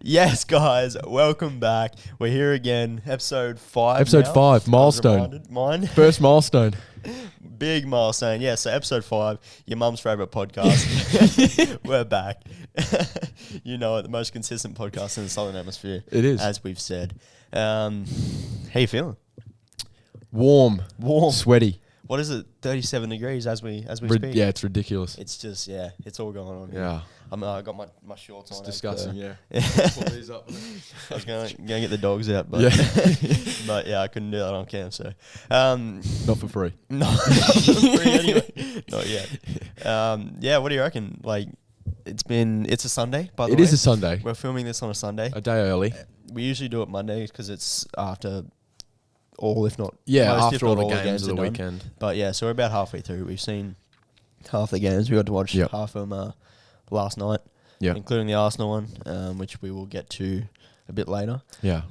Yes, guys, welcome back. We're here again, episode 5. Episode now. 5, milestone. Mine. First milestone. Big milestone. Yeah, so episode 5, your mum's favourite podcast. We're back. You know it, the most consistent podcast in the Southern Hemisphere. It is. As we've said. How you feeling? Warm. Warm. Sweaty. What is it? 37 degrees as we speak. Yeah, it's ridiculous. It's just, it's all going on. Yeah. I got my shorts on. It's disgusting, yeah. Pull these up. I was going to get the dogs out, but but yeah, I couldn't do that on cam. So, Not for free. not for free anyway. Not yet. Yeah, what do you reckon? Like, it's a Sunday, by the way. It is a Sunday. We're filming this on a Sunday. A day early. We usually do it Monday because it's after all, if not Yeah, most, after all the games of the are done. weekend. But yeah, so we're about halfway through. We've seen half the games. We got to watch half of them last night, including the Arsenal one, which we will get to a bit later. Yeah.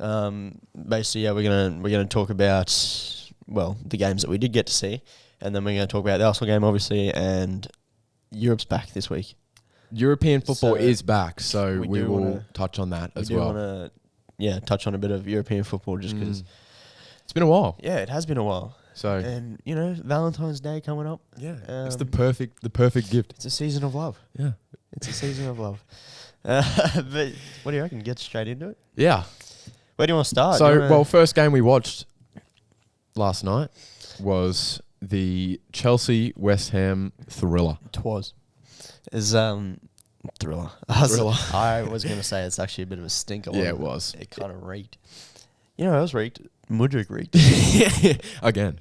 Basically, we're gonna talk about the games that we did get to see, and then we're gonna talk about the Arsenal game, obviously, and Europe's back this week. European football So is back, so we will wanna touch on that as we well. do want to touch on a bit of European football just because It's been a while. it has been a while. So And Valentine's Day coming up. it's the perfect gift. It's a season of love. Yeah. It's a season of love. But what do you reckon? Get straight into it. Yeah. Where do you want to start? So, first game we watched last night was the Chelsea-West Ham thriller. It was. It's thriller. Thriller. I was going to say it's actually a bit of a stinker. Yeah, it was. It kind of reeked. You know, it was reeked. Mudryk reeked. Again.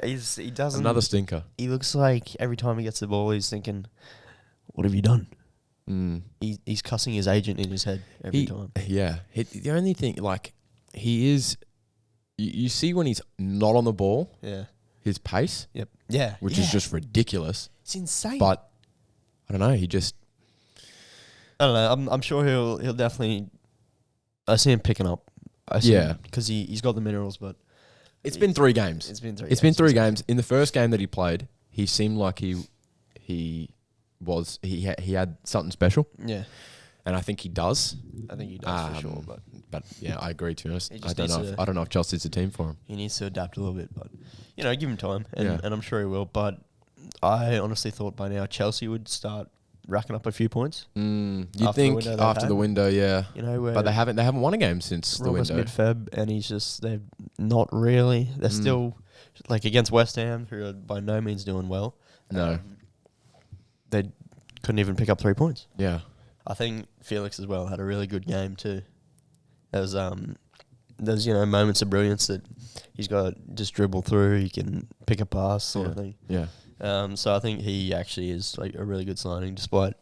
He doesn't. Another stinker. He looks like every time he gets the ball, he's thinking, "What have you done?" He's cussing his agent in his head every time. Yeah. The only thing, he is... You see when he's not on the ball, his pace, Yep. Yeah. which is just ridiculous. It's insane. But, I don't know, he just... I don't know. I'm sure he'll definitely... I see him picking up. Because he's got the minerals, but... It's been 3 games. It's been 3 It's been 3 games. In the first game that he played, he seemed like he had something special. Yeah. And I think he does. I think he does for sure, but yeah, I agree, to be honest. He I just don't needs know. I don't know if Chelsea's a team for him. he needs to adapt a little bit, but give him time, and I'm sure he will. But I honestly thought by now Chelsea would start racking up a few points. You After the think window they've after had. the window, yeah. But They haven't won a game since the almost window. mid-Feb, and they're not really. They're still against West Ham, who are by no means doing well. No. They couldn't even pick up 3 points. Yeah. I think Felix as well had a really good game too. There's moments of brilliance that he's got to just dribble through. He can pick a pass sort of thing. Yeah. So I think he actually is a really good signing, despite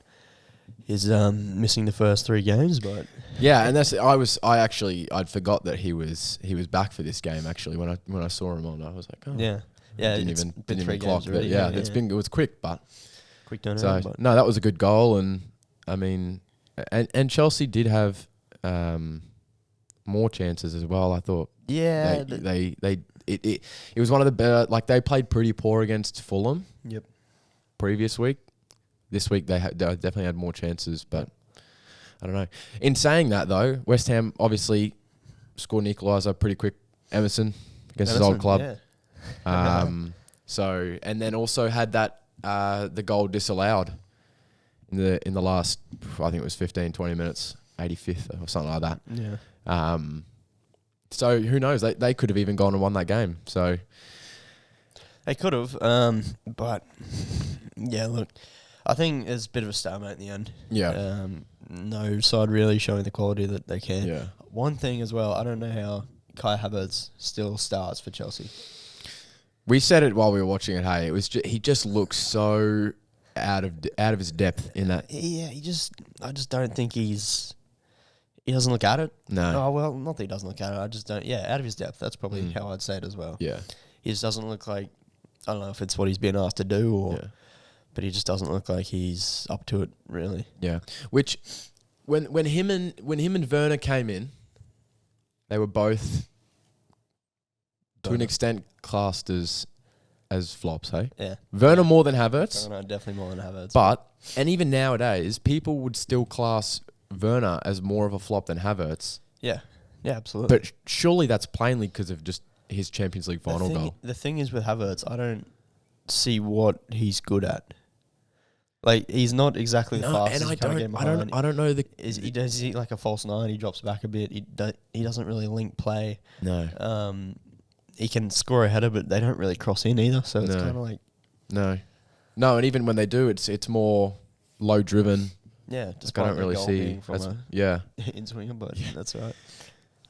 his missing the first 3 games. But Yeah, and I'd forgot that he was back for this game actually when I saw him on. I was like, oh. yeah, Didn't it's even been 3 clock games it. already. Yeah, it was quick, but quick turnaround. so But no, that was a good goal, and I mean, and Chelsea did have more chances as well. I thought. yeah, It was one of the better. They played pretty poor against Fulham. Yep. Previous week, this week they definitely had more chances, but I don't know. In saying that though, West Ham obviously scored an equaliser pretty quick. Emerson against his old club. Yeah. So and then also had that the goal disallowed in the last, I think it was 15-20 minutes, 85th or something like that. Yeah. So who knows? They could have even gone and won that game. So They could have, but yeah, look, I think it's a bit of a stalemate in the end. yeah, No side really showing the quality that they can. yeah. One thing as well, I don't know how Kai Havertz still starts for Chelsea. We said it while we were watching it. Hey, it was he just looks so out of his depth in that. Yeah, I just don't think he doesn't look at it. No. Oh, well, not that he doesn't look at it. I just don't. Yeah, out of his depth. That's probably how I'd say it as well. Yeah. He just doesn't look like. I don't know if it's what he's been asked to do or. Yeah. But he just doesn't look like he's up to it, really. Yeah. Which, when him and Werner came in, they were both to an extent classed as flops. Hey. Yeah. Werner more than Havertz. No, definitely more than Havertz. But and even nowadays, people would still class Werner as more of a flop than Havertz. Yeah, absolutely. But surely that's plainly because of just his Champions League final goal. The thing is with Havertz, I don't see what he's good at. Like, he's not exactly the fastest. And I don't know He does like a false nine. He drops back a bit. He doesn't really link play. No. He can score a header, but they don't really cross in either. So it's kind of like no. And even when they do, it's more low driven. Yeah, just I don't really see. In swinger, but that's right.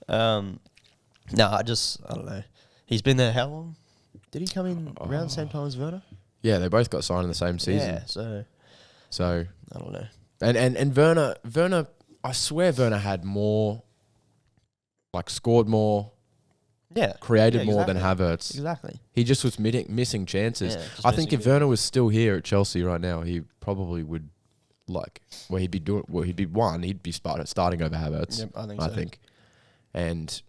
No, I don't know. He's been there how long? Did he come in around the same time as Werner? Yeah, they both got signed in the same season. Yeah, so I don't know. And Werner, I swear Werner had more, like scored more, created more than Havertz. Exactly. He just was missing chances. Yeah, I think if Werner was still here at Chelsea right now, he probably would he'd be starting over Havertz. Yep, I think. And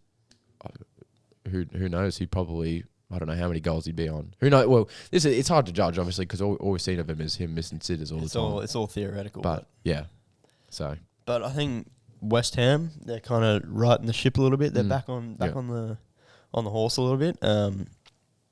who knows? He'd probably, I don't know how many goals he'd be on. Who knows? Well, it's hard to judge, obviously, because all we've seen of him is him missing sitters all the time. It's all theoretical. But yeah, so. But I think West Ham, they're kind of righting the ship a little bit. They're back on the horse a little bit.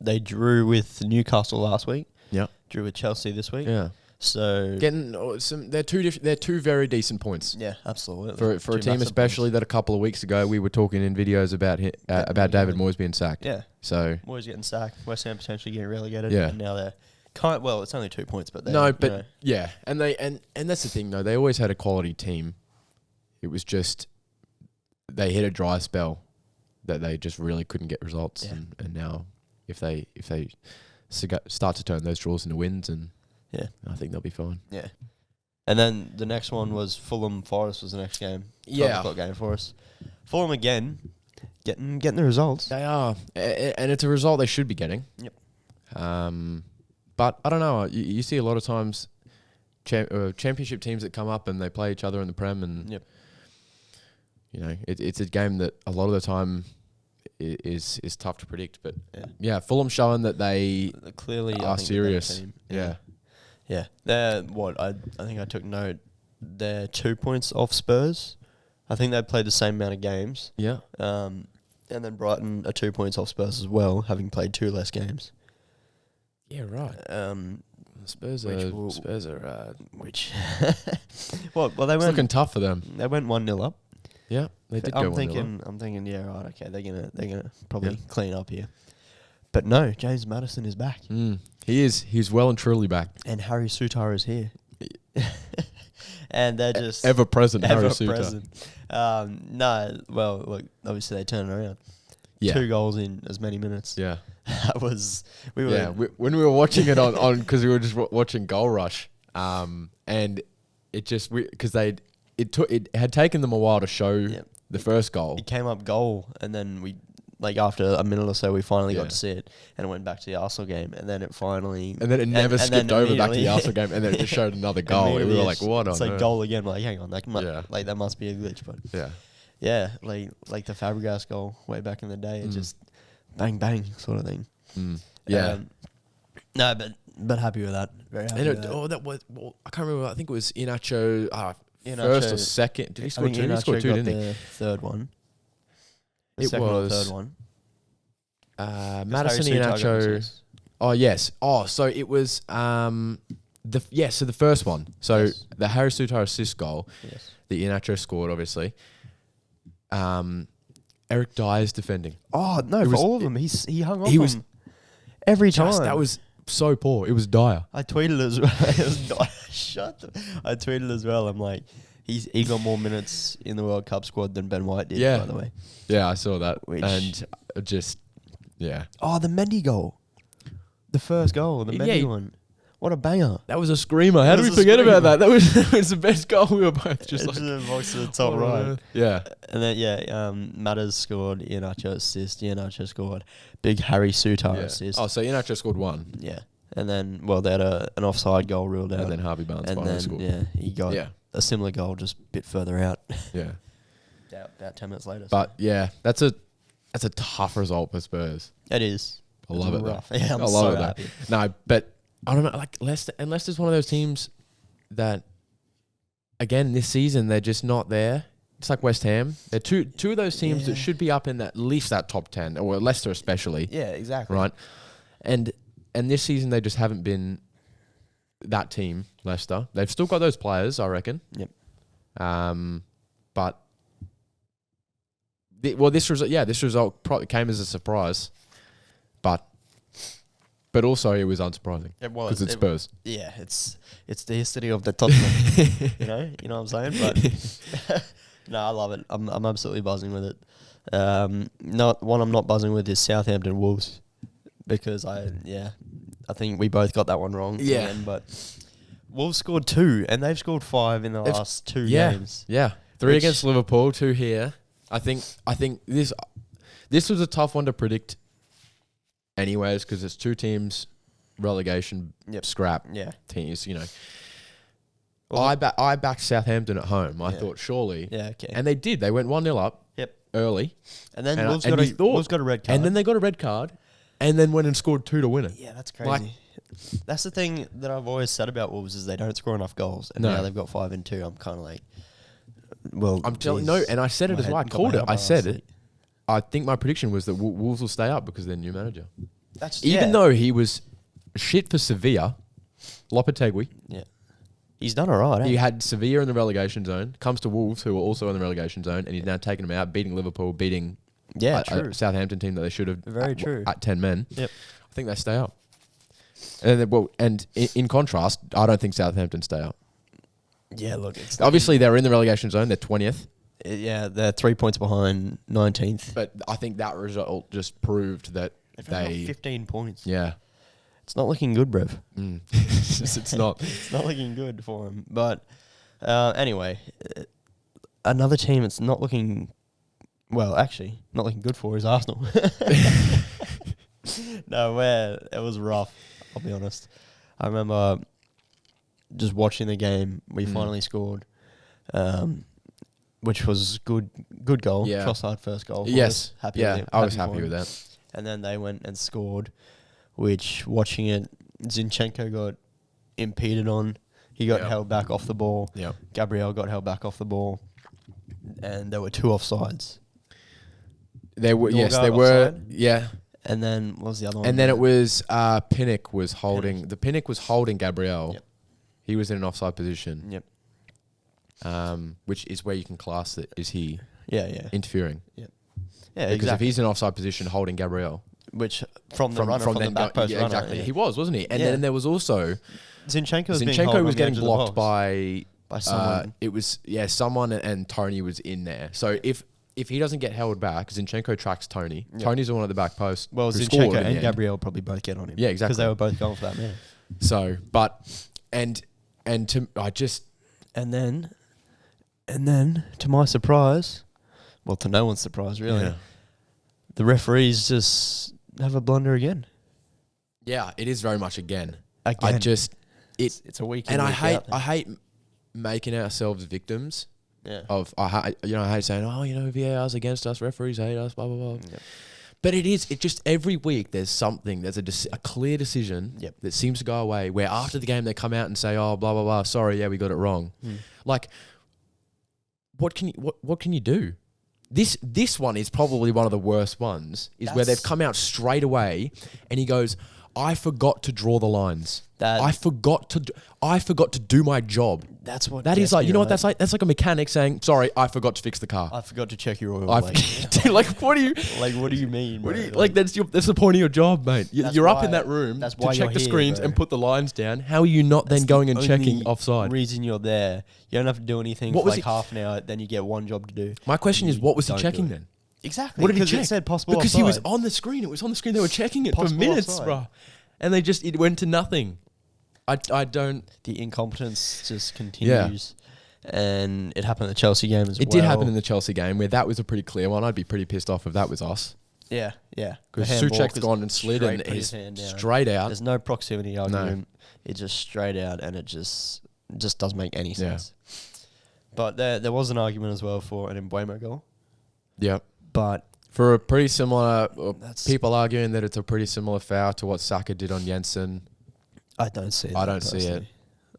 They drew with Newcastle last week. Yeah. Drew with Chelsea this week. Yeah. So they're two very decent points. Yeah, absolutely. For a team, especially that a couple of weeks ago we were talking in videos about David Moyes being sacked. Yeah. So Moyes getting sacked, West Ham potentially getting relegated. Yeah. And now they're it's only 2 points, but yeah, and that's the thing though. They always had a quality team. It was just they hit a dry spell that they just really couldn't get results, and now if they start to turn those draws into wins, and I think they'll be fine. Yeah. And then the next one was Fulham Forest was the next game. 12 o'clock game for us. Fulham again, getting the results. They are, and it's a result they should be getting. Yep. But I don't know. You see a lot of times championship teams that come up and they play each other in the Prem, and you know it's a game that a lot of the time is tough to predict. But Fulham showing that they clearly are serious. Yeah. They're what I think I took note. They're 2 points off Spurs. I think they played the same amount of games. Yeah. And then Brighton are 2 points off Spurs as well, having played 2 less games. Yeah, right. Spurs are well they it's went looking tough for them. They went 1-0 up. Yeah, they did go 1-0 up. I'm thinking, yeah, right, okay, they're gonna probably clean up here. But no, James Maddison is back. He is. He's well and truly back. And Harry Souttar is here. And they're just ever present. Harry Souttar. No, well, look, obviously they turned it around. Yeah. 2 goals in as many minutes. Yeah. That was when we were watching it on because we were just watching Goal Rush, and it just because it had taken them a while to show the first goal. It came up goal, and then we after a minute or so we finally got to see it, and it went back to the Arsenal game, and then it finally never skipped over back to the Arsenal game, and then it just showed another goal. And we were like, what? It's like goal again. Like, hang on, that must be a glitch, but like the Fabregas goal way back in the day, it just bang bang sort of thing. No, but happy with that. Very happy. with that. That was I can't remember. I think it was Inacho. First or second? Did he score 2? He scored 2, didn't he? The third one. It second was or third one. Madison Inacho. Oh yes. Oh, so it was so the first one. So the Harry Souttar assist goal. Yes. The Inacho scored, obviously. Eric Dyer's defending. Oh no! For all of them, he hung on. He was every time. That was so poor. It was Dyer. I tweeted as well. It was Dyer. I tweeted as well. I'm like, he got more minutes in the World Cup squad than Ben White did. Yeah. By the way. Yeah, I saw that. And just Oh, the Mendy goal. The first goal, the Mendy one. What a banger. That was a screamer. How did we forget about that? That was the best goal. We were both just like... the box to the top right. Yeah. And then, Matters scored, Iheanacho assist, Iheanacho scored, big Harry Souttar assist. Oh, so Iheanacho scored 1. Yeah. And then, they had an offside goal ruled out. And then Harvey Barnes finally scored. He got a similar goal just a bit further out. Yeah. About 10 minutes later. But, that's a tough result for Spurs. It is. I love it. Rough. Yeah, I'm so happy. No, but... I don't know, like Leicester's one of those teams that again, this season, they're just not there. It's like West Ham. They're two of those teams that should be up in at least that top 10, or Leicester especially. Yeah, exactly. Right? And this season, they just haven't been that team, Leicester. They've still got those players, I reckon. Yep. But this result probably came as a surprise, but also it was unsurprising. It was because it's Spurs. Yeah, it's the history of the Tottenham. you know what I'm saying. But no, I love it. I'm absolutely buzzing with it. I'm not buzzing with is Southampton Wolves, because I think we both got that one wrong. Yeah, again, but Wolves scored 2, and they've scored 5 in the last 2 games. Yeah, 3 against Liverpool, 2 here. I think this was a tough one to predict, anyways, because it's 2 teams relegation scrap teams. You know, well, I backed Southampton at home. I thought surely, and they did. They went 1-0 up. Early, and then Wolves got a red card, and then they got a red card, and then went and scored 2 to win it. Yeah, that's crazy. That's the thing that I've always said about Wolves is they don't score enough goals, and now they've got 5 and 2. I'm kind of like, well, I'm telling and I said it as well. I called it. I said it. I think my prediction was that Wolves will stay up because of their new manager. Even though he was shit for Sevilla, Lopetegui. Yeah. He's done all right. He had Sevilla in the relegation zone. Comes to Wolves, who are also in the relegation zone, and he's now taken them out, beating Liverpool, beating a Southampton team that they should have at 10 men. Yep. I think they stay up. And in contrast, I don't think Southampton stay up. Yeah, look. Obviously, they're in the relegation zone. They're 20th. Yeah, they're 3 points behind 19th. But I think that result just proved that they got 15 points. Yeah. It's not looking good, Brev. It's not. It's not looking good for him. But anyway, another team it's not looking... Well, actually, not looking good for is Arsenal. No, it was rough, I'll be honest. I remember just watching the game. We finally scored, which was good goal. Yeah. Trossard first goal. Yes. I was happy with that. And then they went and scored, which, watching it, Zinchenko got impeded on. He got held back off the ball. Yep. Gabriel got held back off the ball. And there were 2 offsides. There were, offside. Yeah. And then what was the other one? And then it was Pinnock was holding. The Pinnock was holding Gabriel. Yep. He was in an offside position. Yep. Which is where you can class it. Is he? Yeah. Interfering? Yep. Yeah, because if he's in offside position holding Gabriel, which from the back post runner, exactly, he was, wasn't he? And then there was also Zinchenko was getting blocked by someone. It was someone, and Tony was in there. So if he doesn't get held back, Zinchenko tracks Tony. Yep. Tony's the one at the back post. Well, Zinchenko and Gabriel probably both get on him. Yeah, exactly. Because they were both going for that man. So, and then to my surprise, well, to no one's surprise really, the referees just have a blunder again. Yeah, it is very much again. It's a week. And I hate making ourselves victims. Yeah. I hate saying, VAR's against us, referees hate us, blah, blah, blah. Yep. But it just every week there's something, there's a clear decision that seems to go away, where after the game they come out and say, oh, blah, blah, blah, sorry, we got it wrong. Like, what can you do? This one is probably one of the worst ones, where they've come out straight away and he goes, I forgot to draw the lines. I forgot to do my job. That's what that is like. You know what that's like? That's like a mechanic saying, "Sorry, I forgot to fix the car. I forgot to check your oil." Dude, like, what do you? Like, what do you mean? That's the point of your job, mate. You're up in that room to check the screens and put the lines down. How are you not then going and checking offside? Reason you're there. You don't have to do anything for half an hour. Then you get one job to do. My question is, what was he checking then? Exactly. What did he check? It said possible because offside. He was on the screen. It was on the screen. They were checking it for minutes, bro. And it went to nothing. I don't... The incompetence just continues. Yeah. And it happened at the Chelsea game as well. It did happen in the Chelsea game, where that was a pretty clear one. I'd be pretty pissed off if that was us. Yeah. Because Souček's gone and slid and he's straight out. There's no proximity argument. No. It's just straight out, and it just doesn't make any sense. Yeah. But there was an argument as well for an Mbeumo goal. Yep. But... For a pretty similar... people arguing that it's a pretty similar foul to what Saka did on Jensen. I don't see it. I don't see it.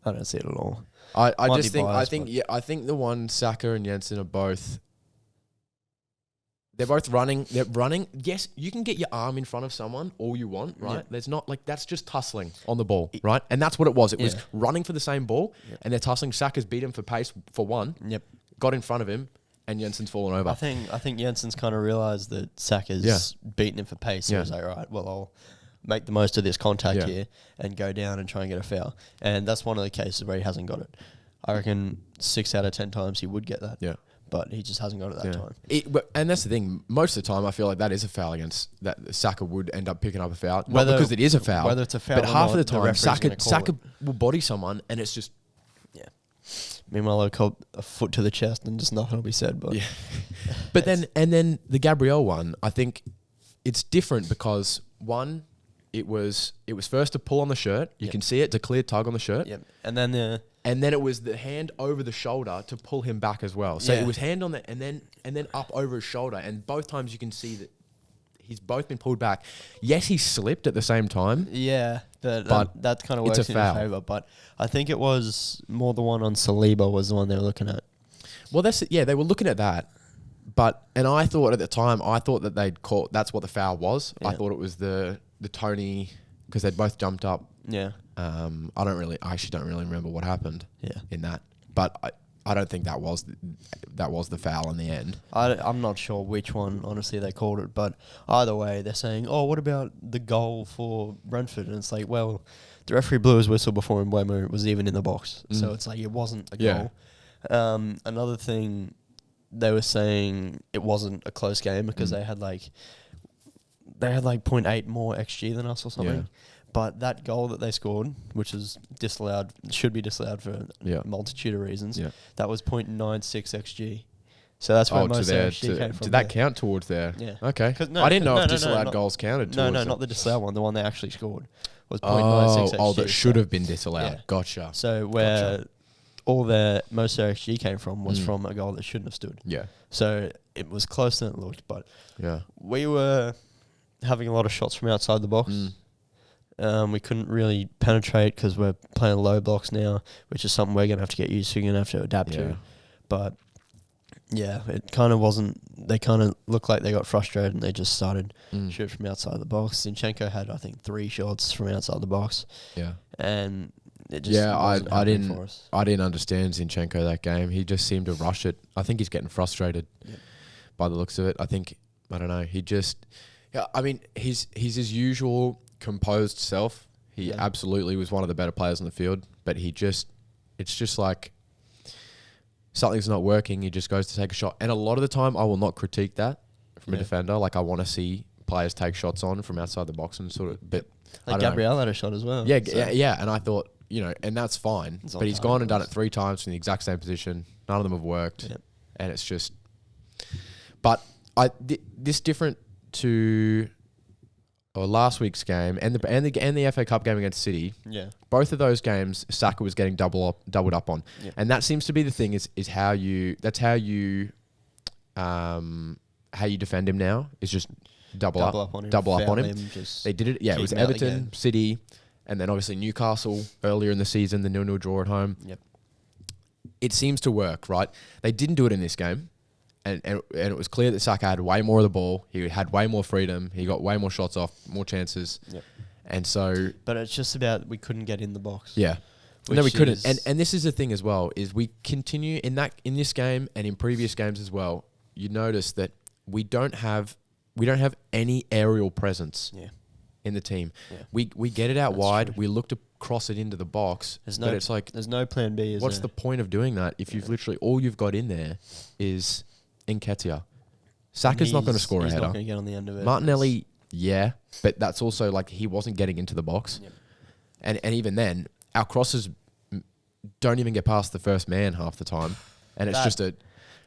I don't see it at all. I Might just be think biased, I think the one Saka and Jensen are both. They're both running. They're running. Yes, you can get your arm in front of someone all you want, right? Yeah. There's not like that's just tussling on the ball, right? And that's what it was. It was running for the same ball, and they're tussling. Saka's beat him for pace for one. Yep. Got in front of him, and Jensen's fallen over. I think Jensen's kind of realised that Saka's beaten him for pace. So he's like, right, well, I'll make the most of this contact here and go down and try and get a foul. And that's one of the cases where he hasn't got it. I reckon 6 out of 10 times he would get that. Yeah. But he just hasn't got it that time. And that's the thing. Most of the time, I feel like that is a foul against that. Saka would end up picking up a foul, not because it is a foul. Whether it's a foul, but or half not, of the time, Saka it. will body someone, and it's just Meanwhile, I'll call a foot to the chest, and just nothing will be said. But but then the Gabriel one, I think it's different because one, it was first a pull on the shirt. You can see it, it's a clear tug on the shirt. Yep. And then it was the hand over the shoulder to pull him back as well. So it was hand on the and then up over his shoulder, and both times you can see that he's both been pulled back. Yes, he slipped at the same time. Yeah, but that kind of works in his favour. But I think it was more the one on Saliba was the one they were looking at. Well, they were looking at that. And I thought at the time, that they'd caught, that's what the foul was. Yeah. I thought it was the Tony, because they'd both jumped up. Yeah. I actually don't really remember what happened in that. But I don't think that was the foul in the end. I'm not sure which one, honestly, they called it. But either way, they're saying, oh, what about the goal for Brentford? And it's like, well, the referee blew his whistle before Mbeumo was even in the box. So it's like it wasn't a goal. Another thing, they were saying it wasn't a close game because they had like 0.8 more XG than us or something. Yeah. But that goal that they scored, which is disallowed, should be disallowed for a multitude of reasons. Yeah. That was 0.96 XG. So that's where most of their XG came from. Did that count towards there? Yeah. Okay. I didn't know if disallowed goals counted towards No, not the disallowed one. The one they actually scored was 0.96 XG. Oh, that should have been disallowed. Yeah. Gotcha. So where most of their XG came from was from a goal that shouldn't have stood. Yeah. So it was closer than it looked, but we were having a lot of shots from outside the box. We couldn't really penetrate because we're playing low blocks now, which is something we're going to have to get used to, going to have to adapt to. But, it kind of wasn't... They kind of looked like they got frustrated and they just started shoot from outside the box. Zinchenko had, I think, 3 shots from outside the box. Yeah. And it just wasn't happening for us. I didn't understand Zinchenko that game. He just seemed to rush it. I think he's getting frustrated by the looks of it. I don't know. He just... Yeah, I mean, he's his usual... composed self. He absolutely was one of the better players on the field, but it's just like something's not working. He just goes to take a shot. And a lot of the time I will not critique that from a defender. Like I want to see players take shots on from outside the box and sort of, but like Gabriel had a shot as well. Yeah. And I thought, and that's fine, but he's gone and done it 3 times from the exact same position. None of them have worked. Yep. And it's just, but this different to, or last week's game and the FA Cup game against City. Yeah. Both of those games, Saka was getting doubled up on, and that seems to be the thing. Is how you defend him now. Is just double up on him. They did it. Yeah, it was Everton, City, and then obviously Newcastle earlier in the season. The 0-0 draw at home. Yep. It seems to work, right? They didn't do it in this game. And it was clear that Saka had way more of the ball. He had way more freedom. He got way more shots off, more chances. Yep. And so... But it's just about we couldn't get in the box. Yeah. No, we couldn't. And this is the thing as well, is we continue in this game and in previous games as well, you notice that we don't have any aerial presence in the team. Yeah. We get it out wide. True. We look to cross it into the box. But it's like... There's no plan B, what's the point of doing that if you've literally... All you've got in there is... Nketiah. Saka's not going to score a header. He's not going to get on the end of it. Martinelli, but that's also like he wasn't getting into the box. Yep. And even then, our crosses don't even get past the first man half the time. And it's just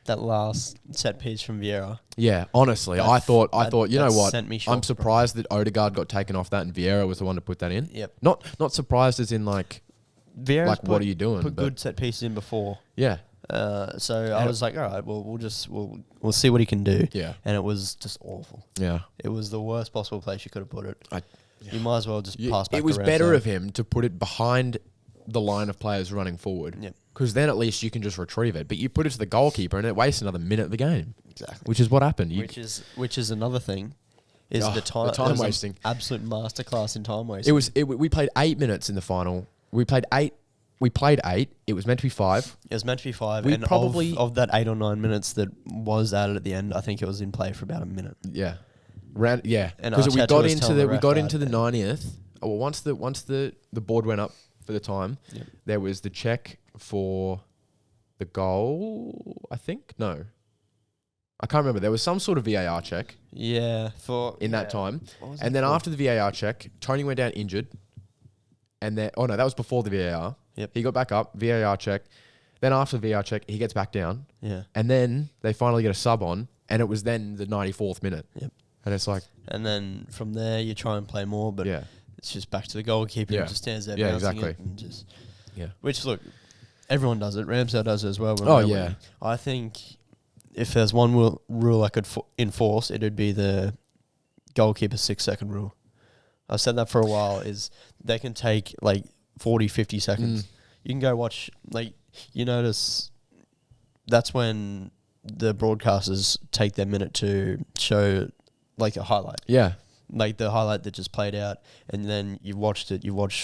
that last set piece from Vieira. Yeah, honestly, I thought, you know what? I'm surprised that Odegaard got taken off that and Vieira was the one to put that in. Yep. Not surprised as in like, Vieira's what are you doing? Put good set pieces in before. Yeah. So I was like, all right, well, we'll see what he can do. Yeah. And it was just awful. Yeah. It was the worst possible place you could have put it. You might as well just pass back. It was better of him to put it behind the line of players running forward. Yep. because then at least you can just retrieve it. But you put it to the goalkeeper and it wastes another minute of the game. Exactly. Which is what happened. Which is another thing. Is the time wasting. Absolute masterclass in time wasting. We played 8 minutes in the final. We played 8. It was meant to be 5. It was meant to be 5. We and probably of that 8 or 9 minutes that was added at the end, I think it was in play for about a minute. Yeah. And because we got into the 90th. Well, once the board went up for the time, there was the check for the goal. I think I can't remember. There was some sort of VAR check. Yeah, that time, and then after the VAR check, Tony went down injured, and then that was before the VAR. Yep. He got back up, VAR check. Then after the VAR check, he gets back down. Yeah, and then they finally get a sub on, and it was then the 94th minute. Yep. And it's like, and then from there you try and play more, but it's just back to the goalkeeper. Yeah. Who just stands there, exactly. it and just yeah. Which look, everyone does it. Ramsdale does it as well. I think if there's one rule I could enforce, it would be the goalkeeper 6-second rule. I've said that for a while, is they can take like 40, 50 seconds. You can go watch, like, you notice that's when the broadcasters take their minute to show like a highlight. Yeah. Like the highlight that just played out, and then you watched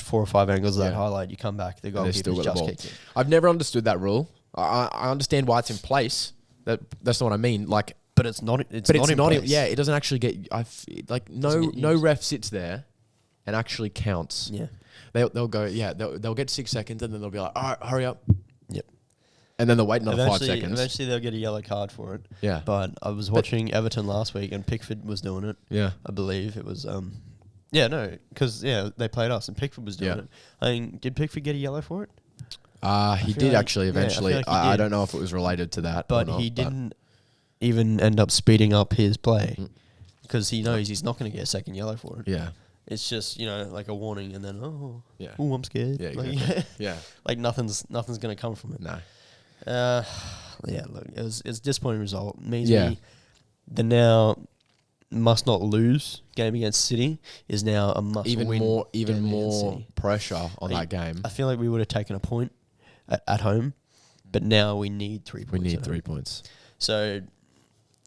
4 or 5 angles of that highlight, you come back, the goalkeeper's just kicked it. I've never understood that rule. I understand why it's in place. That's not what I mean. Like, but it's not. It's not in place. Yeah, it doesn't actually get. No ref sits there and actually counts. Yeah, they'll go. Yeah, they'll get 6 seconds, and then they'll be like, all right, hurry up. Yep. And then they'll wait another 5 seconds. Eventually, they'll get a yellow card for it. Yeah. But I was watching Everton last week, and Pickford was doing it. Yeah. I believe it was. Because they played us, and Pickford was doing it. I mean, did Pickford get a yellow for it? He did actually eventually. I don't know if it was related to that. But he didn't even end up speeding up his play because he knows he's not going to get a second yellow for it. Yeah. It's just, like a warning, and then I'm scared. Yeah, exactly. Yeah. Like nothing's going to come from it. No. Look, it's a disappointing result. It means the now must not lose game against City is now a must win. Even more pressure on that game. I feel like we would have taken a point at home, but now we need 3 points. We need 3 points. So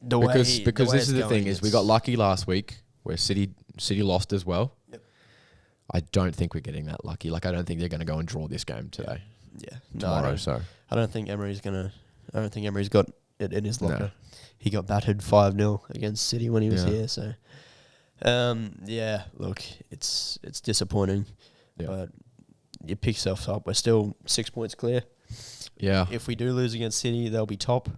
because this is the thing is we got lucky last week where City lost as well. Yep. I don't think we're getting that lucky. Like, I don't think they're going to go and draw this game today. Yeah. Tomorrow. I don't think Emery's got it in his locker. No. He got battered 5-0 against City when he was here. So, look, it's disappointing, but you pick yourself up. We're still 6 points clear. Yeah. If we do lose against City, they'll be top.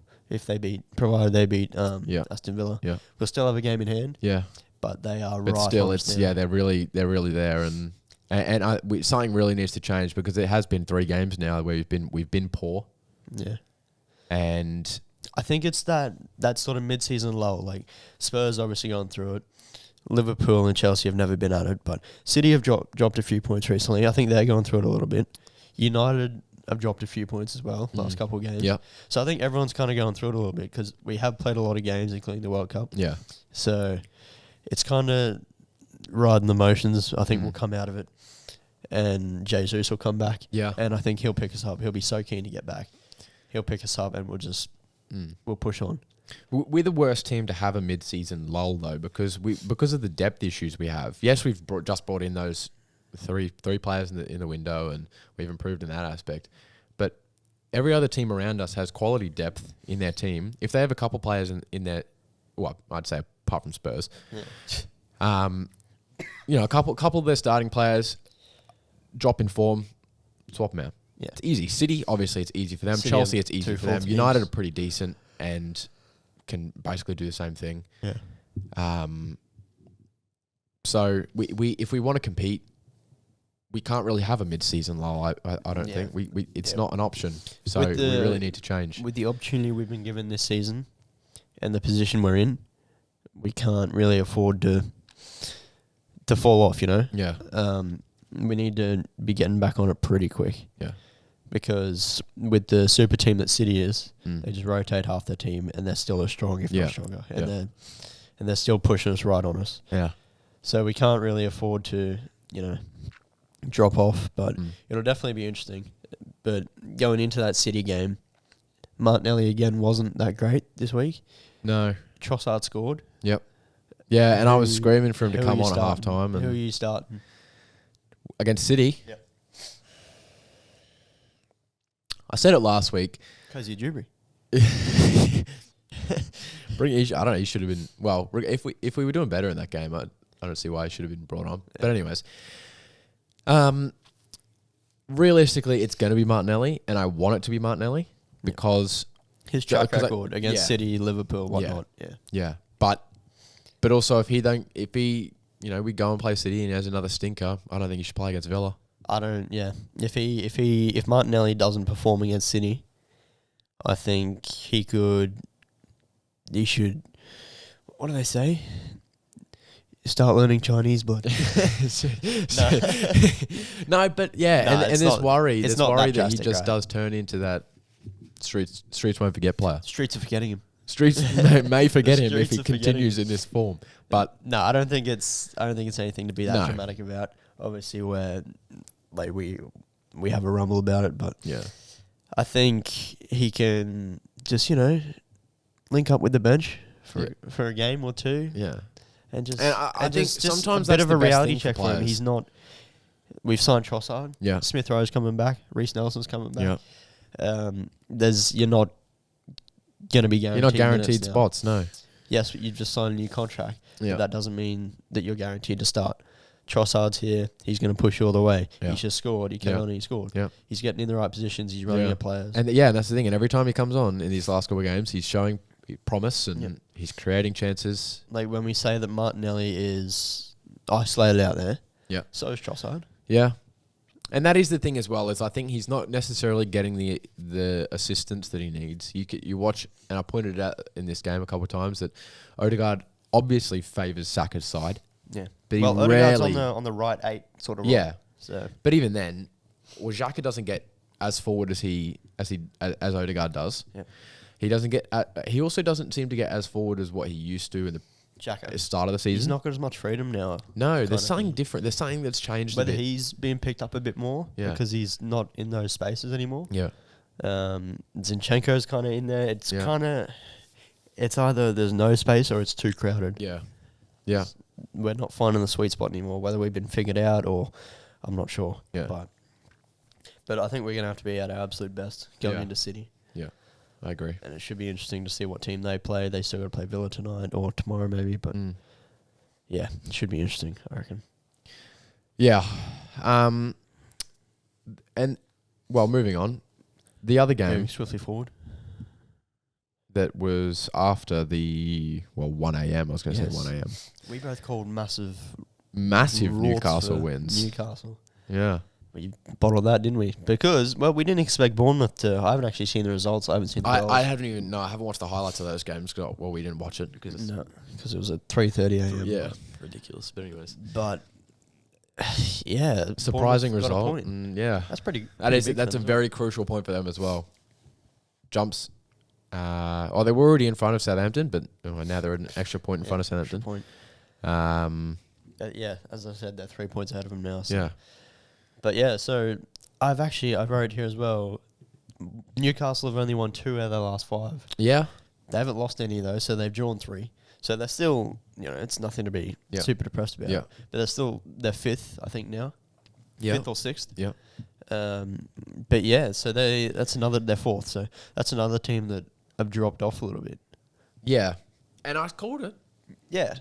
Provided they beat Aston Villa. Yeah. We'll still have a game in hand. Yeah. But they are but right. Still, they're really there, and something really needs to change because it has been 3 games now where we've been poor. Yeah. And I think it's that sort of mid-season lull. Like, Spurs obviously gone through it. Liverpool and Chelsea have never been at it, but City have dropped a few points recently. I think they're going through it a little bit. United have dropped a few points as well last couple of games. Yeah. So I think everyone's kind of going through it a little bit because we have played a lot of games, including the World Cup. Yeah. So it's kind of riding the motions. I think we'll come out of it, and Jesus will come back. Yeah. And I think he'll pick us up. He'll be so keen to get back. He'll pick us up, and we'll just we'll push on. We're the worst team to have a mid-season lull though, because of the depth issues we have. Yes, we've just brought in those three players in the window, and we've improved in that aspect. But every other team around us has quality depth in their team. If they have a couple players in their, well, I'd say apart from Spurs, a couple of their starting players drop in form, swap them out. Yeah. It's easy. City, obviously, it's easy for them. City Chelsea, it's easy for them. teams. United are pretty decent and can basically do the same thing. Yeah. So we if we want to compete, we can't really have a mid-season lull. I don't think it's not an option. So we really need to change. With the opportunity we've been given this season and the position we're in, we can't really afford to fall off. Yeah. We need to be getting back on it pretty quick. Yeah. Because with the super team that City is, they just rotate half their team, and they're still as strong, if not stronger, and they're still pushing us right on us. Yeah. So we can't really afford to, drop off. But it'll definitely be interesting. but going into that City game, Martinelli again wasn't that great this week. No. Trossard scored. Yep. Yeah, and I was screaming for him to Who come are you on at half starting? time. Who are And you starting? against City. Yep. I said it last week. Because you're Jubry. I don't know. He should have been. Well, if we were doing better in that game, I don't see why he should have been brought on. But anyways, realistically, it's going to be Martinelli, and I want it to be Martinelli because His track 'cause record against City, Liverpool, whatnot. Yeah. But also if he we go and play City and he has another stinker, I don't think he should play against Villa. I don't. Yeah. If Martinelli doesn't perform against City, I think he should. What do they say? Start learning Chinese, but No, but yeah, No, and it's there's not- worry. it's There's not that worry that he drastic, just right? does turn into that streets won't forget player. Streets are forgetting him. Streets may forget him if Streets he are forgetting continues him. in this form. But No, I don't think it's anything to be that No. dramatic about. Obviously, we have a rumble about it, but yeah, I think he can just link up with the bench for a game or two, yeah. and just And I think just sometimes a bit that's of the a best reality thing for check for him. players. He's not. We've signed Trossard. Yeah. Smith Rowe's coming back. Reece Nelson's coming back. Yeah. You're not going to be guaranteed. You're not guaranteed minutes now. spots, no. Yes, but you've just signed a new contract. Yeah. But that doesn't mean that you're guaranteed to start. Trossard's here. He's going to push you all the way. Yeah. He's just scored. He came Yeah. on and he scored. Yeah. He's getting in the right positions. He's running Yeah. at players. And that's the thing. And every time he comes on in these last couple of games, he's showing promise and he's creating chances. Like when we say that Martinelli is isolated out there, Yeah. so is Trossard. Yeah. And that is the thing as well, is I think he's not necessarily getting the assistance that he needs. You watch, and I pointed out in this game a couple of times that Odegaard obviously favours Saka's side. Yeah. But Well, he Odegaard's rarely... on the right 8 sort of role. Yeah. So But even then, Xhaka doesn't get as forward as Odegaard does. Yeah. He doesn't get... he also doesn't seem to get as forward as what he used to in the Xhaka, start of the season. he's not got as much freedom now. No, kind there's of something thing. different. There's something that's changed Whether a bit. he's being picked up a bit more Yeah. because he's not in those spaces anymore. Yeah. Zinchenko's kind of in there. It's Yeah. kind of... It's either there's no space or it's too crowded. Yeah. Yeah. We're not finding the sweet spot anymore, whether we've been figured out or... I'm not sure. Yeah. But I think we're going to have to be at our absolute best going Yeah. into City. Yeah. I agree. And it should be interesting to see what team they play. They still got to play Villa tonight or tomorrow maybe. But yeah, it should be interesting, I reckon. Yeah. And, well, moving on. The other game Moving swiftly forward. that was after the, 1 a.m. I was going to Yes. say 1 a.m. We both called massive Massive rorts Newcastle for wins. Newcastle. Yeah. We bottled that, didn't we? Because, we didn't expect Bournemouth to... I haven't actually seen the results. I haven't seen the goals. I haven't even... No, I haven't watched the highlights of those games. We didn't watch it because it's... No, because it was at 3:30 a.m. Yeah. Ridiculous. But anyways. But, yeah. Surprising Bournemouth got a result. point. Yeah. That's pretty... That's big for a them, very crucial point for them as well. Jumps. They were already in front of Southampton, but now they're an extra point in front of Southampton. Point. Yeah, as I said, they're 3 points ahead of them now. So. Yeah. But yeah, so I wrote here as well. Newcastle have only won 2 out of their last 5. Yeah. They haven't lost any though, so they've drawn 3. So they're still, it's nothing to be super depressed about. Yeah. But they're 5th, I think now. Yeah. 5th or 6th. Yeah. But yeah, so they're 4th. So that's another team that have dropped off a little bit. Yeah. And I called it. Yeah.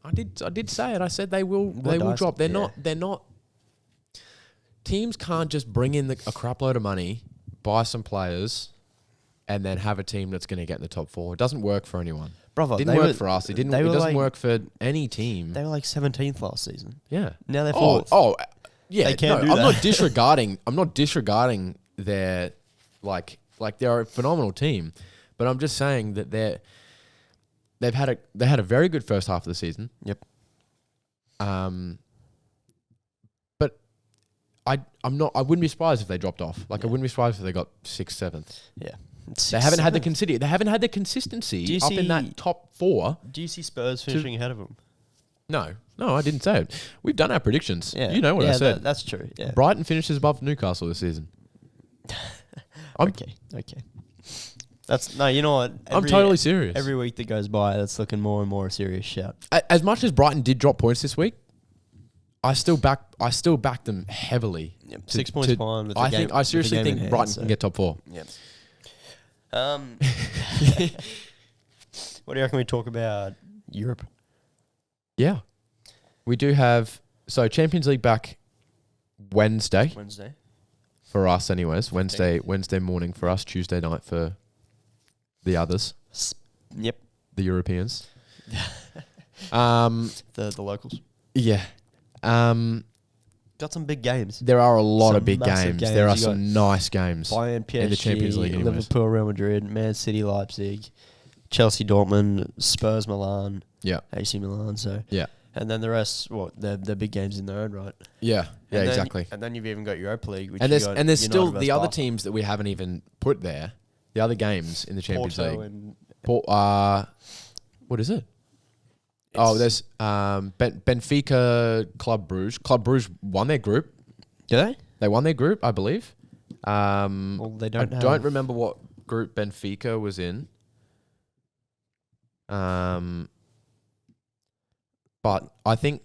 I did say it. I said they will dicey, drop. They're not. Teams can't just bring in a crap load of money, buy some players, and then have a team that's going to get in the top 4. It doesn't work for anyone. Brother, Didn't work for us. It doesn't work for any team. They were like 17th last season. Yeah. Now they're 4th. Yeah. They can't do I'm that. not disregarding. I'm not disregarding their like they're a phenomenal team, but I'm just saying that they had a very good first half of the season. Yep. But I wouldn't be surprised if they dropped off. I wouldn't be surprised if they got 6th, 7th. Yeah. They haven't had the consistency up in that top 4. Do you see Spurs finishing ahead of them? No, I didn't say it. We've done our predictions. Yeah. You know what I said. That's true. Yeah. Brighton finishes above Newcastle this season. Okay. That's no. You know what? I'm totally serious. Every week that goes by, that's looking more and more a serious shout. As much as Brighton did drop points this week, I still back them heavily. Yep. 6 points behind. I seriously think Brighton can get top 4. Yep. What do you reckon we talk about Europe? Yeah, we do have Champions League back Wednesday for us, anyways. Wednesday morning for us. Tuesday night for the others. Yep. The Europeans. The locals. Yeah. Got some big games. There are a lot Some of big massive games. There are You some nice games Bayern, PSG, in the Champions League. Anyways. Liverpool, Real Madrid, Man City, Leipzig, Chelsea, Dortmund, Spurs, Milan, Yeah. AC Milan. So Yeah. and then the rest, they're big games in their own right. Yeah. Yeah. And then- Exactly. And then you've even got Europa League, which And there's United still versus the other Barca. teams that we haven't even put there. The other games in the Champions Porto League. and What is it? There's Benfica, Club Brugge. Club Brugge won their group. do they? They won their group, I believe. Well, they don't. I don't remember what group Benfica was in. But I think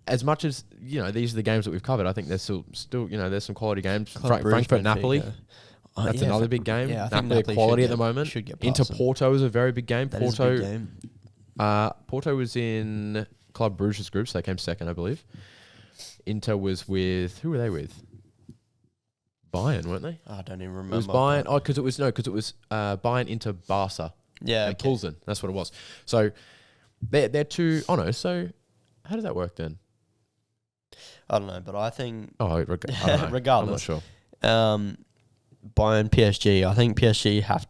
as much as these are the games that we've covered, I think there's still there's some quality games. Club Brugge, Frankfurt, Benfica. Napoli. That's another big game. Yeah, I think Napoli Napoli quality should at the moment. should get Inter past them. Porto is a very big game. That is a big game. Porto was in Club Brugge's group, so they came second, I believe. Inter was with who were they with? Bayern, weren't they? I don't even remember. It was Bayern. Oh, because it was Bayern, Inter, Barca. Yeah, And Poulsen. That's what it was. So they're two. Oh no. So how does that work then? I don't know, but I think I don't know. regardless, I'm not sure. Bayern, PSG. I think PSG have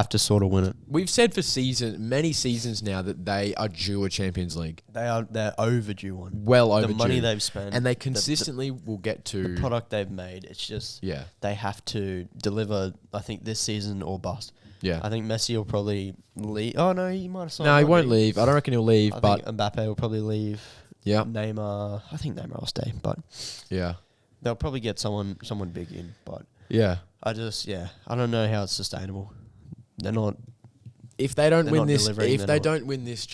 to sort of win it. We've said for many seasons now that they are due a Champions League. They're overdue one. Well overdue. The money they've spent and they consistently will get to the product they've made. It's just they have to deliver. I think this season or bust. Yeah. I think Messi will probably leave. Oh no, he might have signed. No, he won't leave. I don't reckon he'll leave. I But think Mbappe will probably leave. yeah, Neymar. I think Neymar will stay, but yeah, they'll probably get someone big in. But yeah. I don't know how it's sustainable. They're not. If they don't They're win not this, delivering, if they're they not. don't win this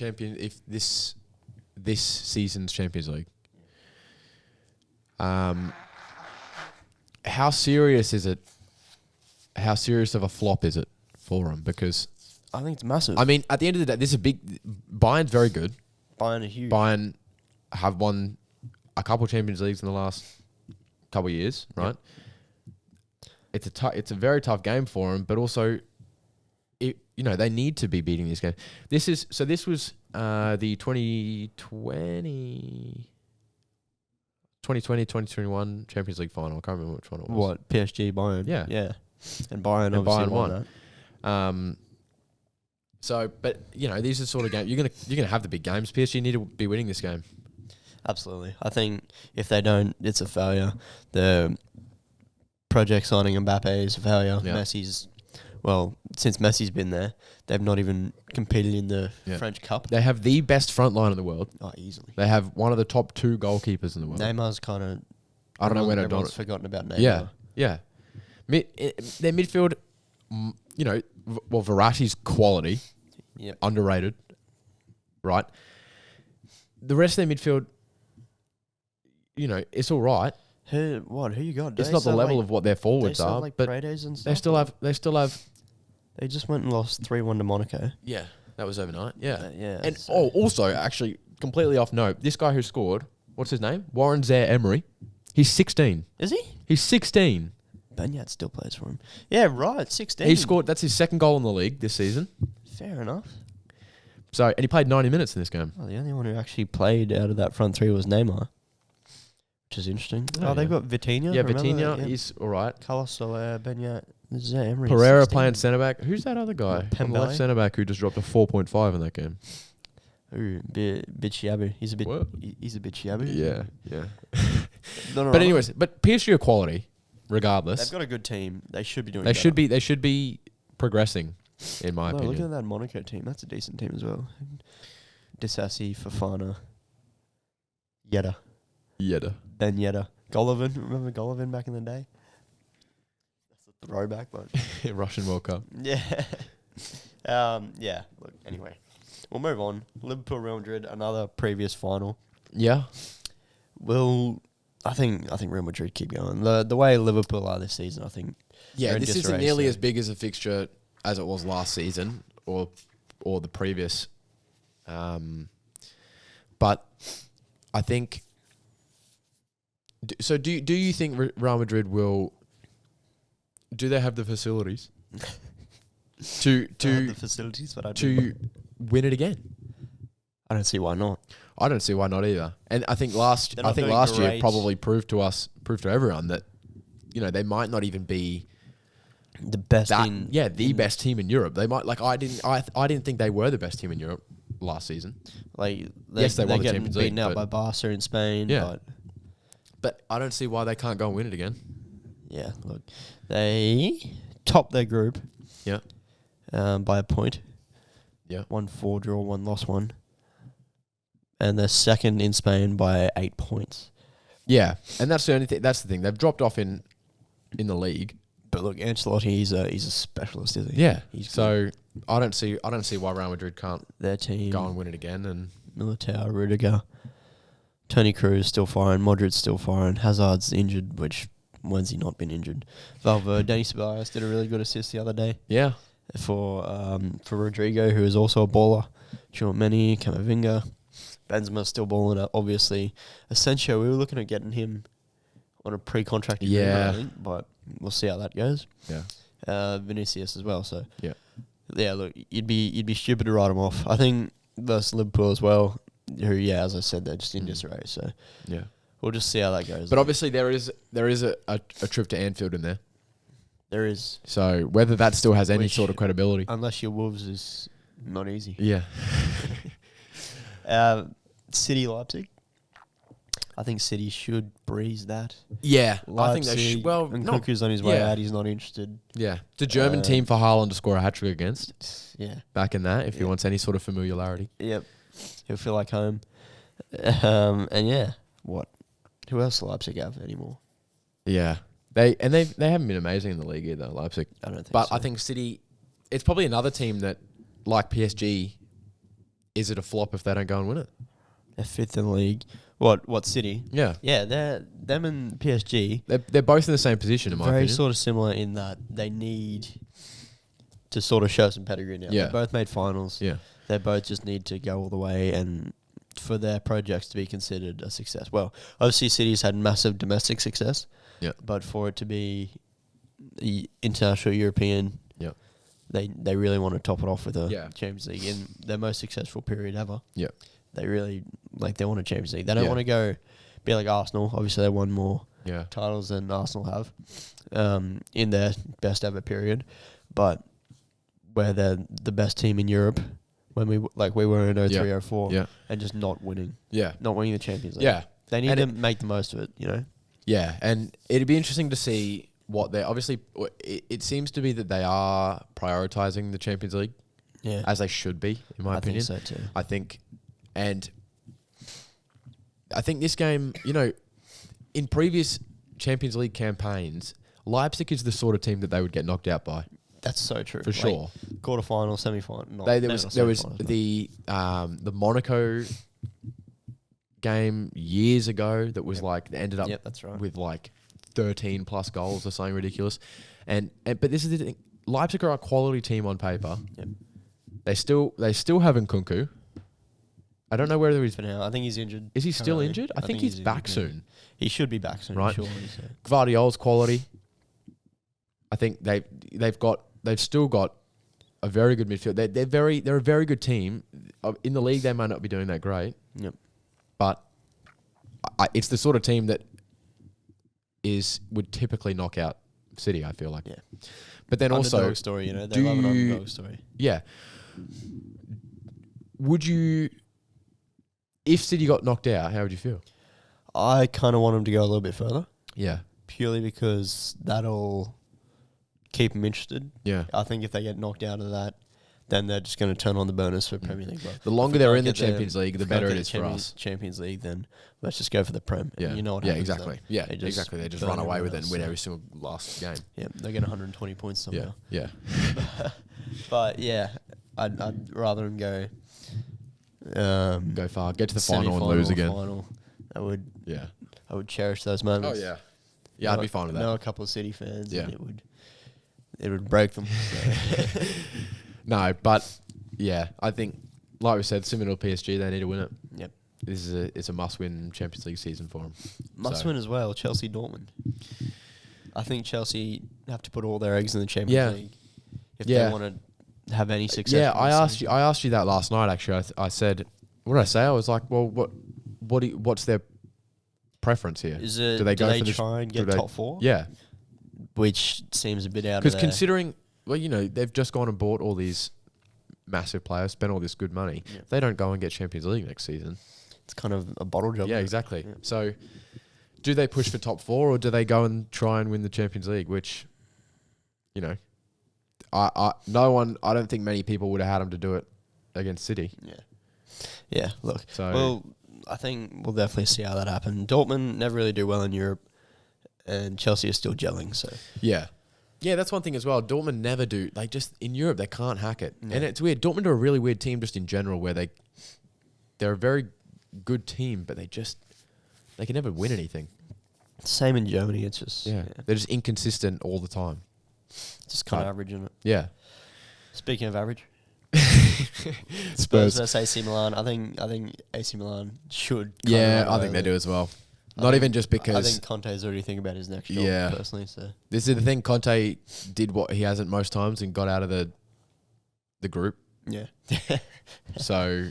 this season's Champions League, how serious is it? How serious of a flop is it for them? Because I think it's massive. I mean, at the end of the day, this is a big. Bayern's very good. Bayern are huge. Bayern have won a couple Champions Leagues in the last couple of years, right? Yep. It's a very tough game for them, but also, they need to be beating this game. This was the 2020-2021 Champions League final. I can't remember which one it was. What, PSG, Bayern? Yeah. Yeah. And Bayern obviously won that. But these are sort of games you're gonna have the big games. PSG need to be winning this game. Absolutely. I think if they don't, it's a failure. The project signing Mbappe is a failure. Yeah. Since Messi's been there, they've not even competed in the French Cup. They have the best front line in the world. Oh, easily. They have one of the top 2 goalkeepers in the world. Neymar's kind of. I don't know when everyone's forgotten about Neymar. Yeah. Their midfield, Verratti's quality, underrated, right? The rest of their midfield, it's all right. Who you got? It's not the level of what their forwards are, but Paredes and stuff? they still have. They just went and lost 3-1 to Monaco. Yeah, that was overnight. Yeah, And so- also, actually, completely off note, this guy who scored, what's his name? Warren Zaire-Emery. He's 16. Is he? He's 16. Banyat still plays for him. Yeah, right. 16. He scored. That's his second goal in the league this season. Fair enough. So, and he played 90 minutes in this game. Well, the only one who actually played out of that front three was Neymar, which is interesting. Oh, They've yeah. got Vitinha. Yeah, remember Vitinha that? is all right. Carlos Soler, Banyat, Emery. Pereira 16. playing centre back. Who's that other guy? Pembele? On the left centre back who just dropped a 4.5 in that game. Ooh, bit shabby. He's a bit. What? He's a bit shabby. Yeah. No, But anyways, PSG are quality, regardless. they've got a good team. They should be doing. They should be progressing, in my Look opinion. at that Monaco team. That's a decent team as well. Disassi, Fofana, Yedda, Yedda. Ben Yedda, Golovin. Remember Golovin back in the day? throwback, but Russian World Cup. yeah. Yeah. Look, anyway, we'll move on. Liverpool, Real Madrid, another previous final. Yeah. Well, I think Real Madrid keep going. The way Liverpool are this season, I think. Yeah, they're in this isn't disarray, nearly so- as big as a fixture as it was last season or the previous. But I think. So do you think Real Madrid will? Do they have the facilities to the facilities, but to win it again? I don't see why not. I don't see why not either. And I think last They're not doing year great. probably proved to everyone that they might not even be The best the best team in Europe. They might I didn't think they were the best team in Europe last season. Like Yes, they won the getting Champions beaten League, out by but- Barca in Spain. Yeah. But I don't see why they can't go and win it again. Yeah, look, they topped their group. Yeah. By a point. Yeah. 1-4 draw, 1 loss, 1. And they're second in Spain by 8 points. Yeah, and that's the only thing. That's the thing. They've dropped off in the league. But look, Ancelotti, he's a specialist, isn't he? Yeah. He's So I don't see why Real Madrid can't their team. go and win it again. And Militao, Rudiger, Toni Kroos still firing, Modric's still firing, Hazard's injured, which when's he not been injured? Valverde, Denis Ceballos did a really good assist the other day yeah, for Rodrigo, who is also a baller. Tchouaméni, Camavinga, Benzema's still balling up, obviously. Asensio, we were looking at getting him on a pre-contract agreement, Yeah. I think, but we'll see how that goes. yeah, Vinicius as well, so yeah. yeah, look, you'd be stupid to write them off. I think versus Liverpool as well, who, yeah, as I said, they're just in disarray. So Yeah. we'll just see how that goes. But obviously there is a trip to Anfield in there. there is, So whether that still has any Which- sort of credibility. unless your Wolves is not easy. Yeah. City, Leipzig. I think City should breeze that. Yeah. I Leipzig, think they should. Well, and not, Kuku's on his way yeah. out. He's not interested. yeah. The German team for Haaland to score a hat-trick against. Yeah. Back in that, if he Yeah. wants any sort of familiarity. Yep. He'll feel like home. And yeah, what? Who else do Leipzig have anymore? Yeah. They haven't been amazing in the league either, Leipzig. I don't think But so. I think City, it's probably another team that, like PSG, is it a flop if they don't go and win it? They're fifth in the league. What City? Yeah. Yeah, them and PSG They're both in the same position, in my very opinion. sort of similar in that they need to sort of show some pedigree now. Yeah. They both made finals. Yeah. They both just need to go all the way and for their projects to be considered a success. Well, obviously City's had massive domestic success. Yeah. But for it to be the international European, Yeah. they really want to top it off with a Yeah. Champions League in their most successful period ever. Yeah. They really they want a Champions League. They don't Yeah. want to go be like Arsenal. Obviously, they won more Yeah. titles than Arsenal have in their best ever period, but where they're the best team in Europe when we were in 03, Yeah. 04, Yeah. and just not winning Yeah. the Champions League. Yeah. They need And to make the most of it. Yeah, and it'd be interesting to see what they're obviously. It seems to be that they are prioritizing the Champions League Yeah, as they should be, in my I opinion. think so too. I think this game, in previous Champions League campaigns, Leipzig is the sort of team that they would get knocked out by That's so true. for sure. Quarterfinal, semi-final. There was the Monaco game years ago that was they ended up Yep, that's right. with 13 plus goals or something ridiculous. And but this is the thing. Leipzig are a quality team on paper. Yep. They still have Nkunku. I don't know whether he's For now, I think he's injured. is he still currently. injured? I think he's back injured, yeah. soon. He should be back soon, Right. surely. So. Gvardiol's quality. I think they've still got a very good midfield. They're a very good team. In the league, they might not be doing that great, Yep. but it's the sort of team that would typically knock out City. I feel like. Yeah. But then also, Underdog story, they do love an you- underdog story. yeah. Would you, if City got knocked out, how would you feel? I kind of want him to go a little bit further, Yeah. purely because that'll keep them interested. Yeah. I think if they get knocked out of that, then they're just going to turn on the bonus for Premier League. But The longer they're in the Champions League, the better it is for us. Champions League, then let's just go for the Prem. Yeah, You know what yeah, happens exactly. then. Yeah, They just exactly. They just burn run away with it and everyone win else. every single last game. Yeah, they get 120 points somehow. Yeah, But yeah, I'd rather them go go far, get to the final and lose again. Final. I would Yeah. cherish those moments. Oh yeah. Yeah, I'd be fine with that. Know a couple of City fans. Yeah. And it would break them. So. No, but yeah, I think like we said, similar to PSG, they need to win it. Yep. It's a must-win Champions League season for them. Must win as well. Chelsea, Dortmund. I think Chelsea have to put all their eggs in the Champions League if they want to have any success. Yeah, I asked you that last night. Actually, I said, what did I say? I was like, well, what's their preference here? Is it? Do they try and get top four? Yeah, which seems a bit out of because considering, well, they've just gone and bought all these massive players, spent all this good money. Yeah. If they don't go and get Champions League next season, it's kind of a bottle job. Yeah, exactly. Yeah. So, do they push for top four or do they go and try and win the Champions League? Which, I don't think many people would have had them to do it against City. Yeah. Yeah. Look. So, well, I think we'll definitely see how that happens. Dortmund never really do well in Europe, and Chelsea is still gelling. So yeah, that's one thing as well. Dortmund never do, like, just in Europe they can't hack it, Yeah. and it's weird. Dortmund are a really weird team just in general, where they're a very good team, but they can never win anything. same in Germany. It's just They're just inconsistent all the time. just kind of average, isn't it? Yeah. Speaking of average, Spurs. versus AC Milan. I think AC Milan should. Yeah, I think they do as well. Not even just because I think Conte's already thinking about his next job. Personally, so this is the thing. Conte did what he hasn't most times and got out of the group. yeah. So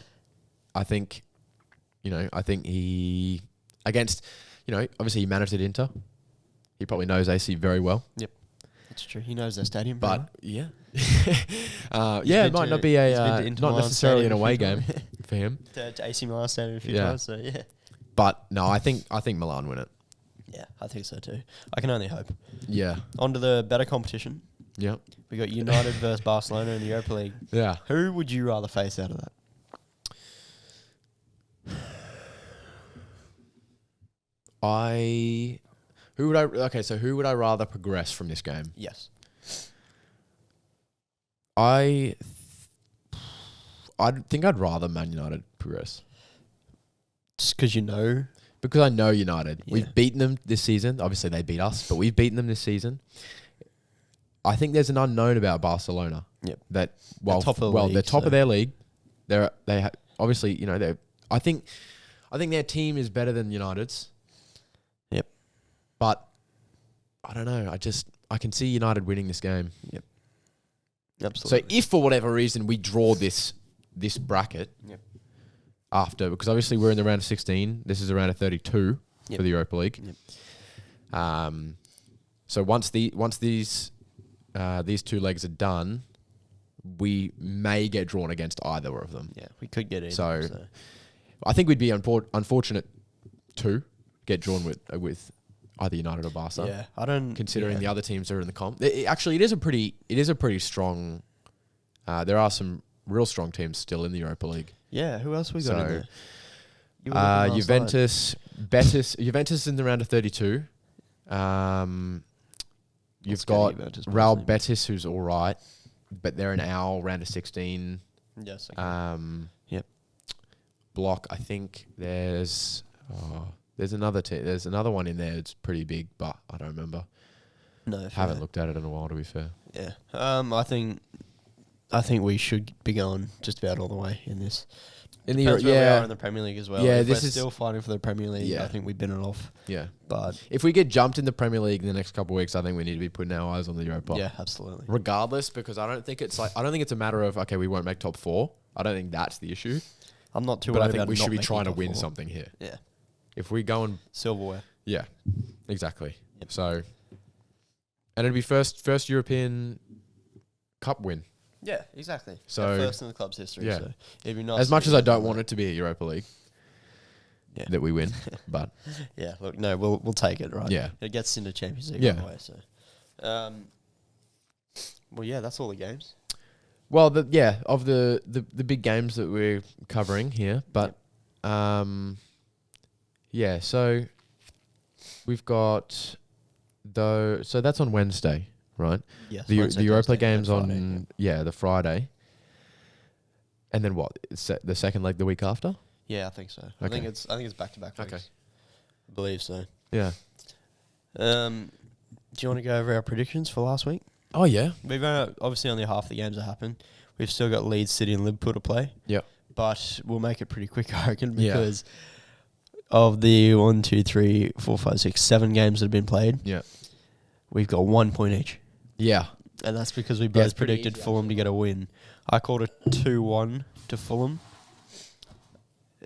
I think, he against, obviously he managed at Inter. He probably knows AC very well. Yep, that's true. He knows their stadium, But yeah. It might not be not necessarily an away game for him. To AC Milan stadium a few Yeah. times. So yeah. But no, I think Milan win it. Yeah, I think so too. I can only hope. Yeah. On to the better competition. Yeah. We got United versus Barcelona in the Europa League. Yeah. Who would you rather face out of that? Who would I rather progress from this game? Yes. I think I'd rather Man United progress. Just because Because I know United. Yeah. We've beaten them this season. Obviously, they beat us, but we've beaten them this season. I think there's an unknown about Barcelona. Yep. That They're top of the league, they're top so- of their league. Obviously, they. I think their team is better than United's. Yep. But I don't know. I can see United winning this game. Yep. So Absolutely. if for whatever reason we draw this bracket, Yep. after, because obviously we're in the round of 16, this is a round of 32 Yep. for the Europa League. Yep. So once these two legs are done, we may get drawn against either of them. Yeah, we could get it. So I think we'd be unfortunate to get drawn with either United or Barca. yeah, I don't Considering the other teams are in the comp. Actually, it is a pretty strong. There are some real strong teams still in the Europa League. Yeah, who else we got in So, there? You were looking last night. Juventus in the round of 32. You've Let's go to got Juventus, Real personally. Betis, who's all right, but they're in our round of 16. Yes. Okay. Yep. Block. I think there's another there's another one in there that's pretty big, but I don't remember. No, Haven't looked at it in a while, to be fair. Yeah. I think we should be going just about all the way in this. In the Depends where we are in the Premier League as well. Yeah, if this we're is- still fighting for the Premier League. Yeah. I think we've been it off. Yeah. But If we get jumped in the Premier League in the next couple of weeks, I think we need to be putting our eyes on the Europa. yeah, absolutely. Regardless, because I don't think it's a matter of, okay, we won't make top four. I don't think that's the issue. I'm not too But I worried think about we not should be making trying to top win four. something here. Yeah. If we go and Silverware. yeah, exactly. Yep. So, and it'd be first European Cup win. Yeah, exactly. So- Our first in the club's history. Yeah. So it'd be nice. As much as I don't want it to be a Europa League, Yeah. that we win, but Yeah, look, no, we'll take it, right? Yeah. It gets into Champions League Yeah. anyway, so. Well, yeah, that's all the games. Well, of the big games that we're covering here, but so we've got so that's on Wednesday, right? Yes. The Wednesday, Europa Thursday, game's and on Friday, the Friday, and then what? The second leg the week after? Yeah, I think so. Okay. I think it's back to back weeks. Okay. I believe so. Yeah. Do you want to go over our predictions for last week? Oh yeah. We've obviously only half the games that happened. We've still got Leeds, City, and Liverpool to play. Yep. But we'll make it pretty quick, I reckon, Yeah. because of the 1, 2, 3, 4, 5, 6, 7 games that have been played. Yeah. We've got 1 point each. Yeah. And that's because we it's both pretty predicted easy, Fulham to get a win. I called it 2-1 to Fulham.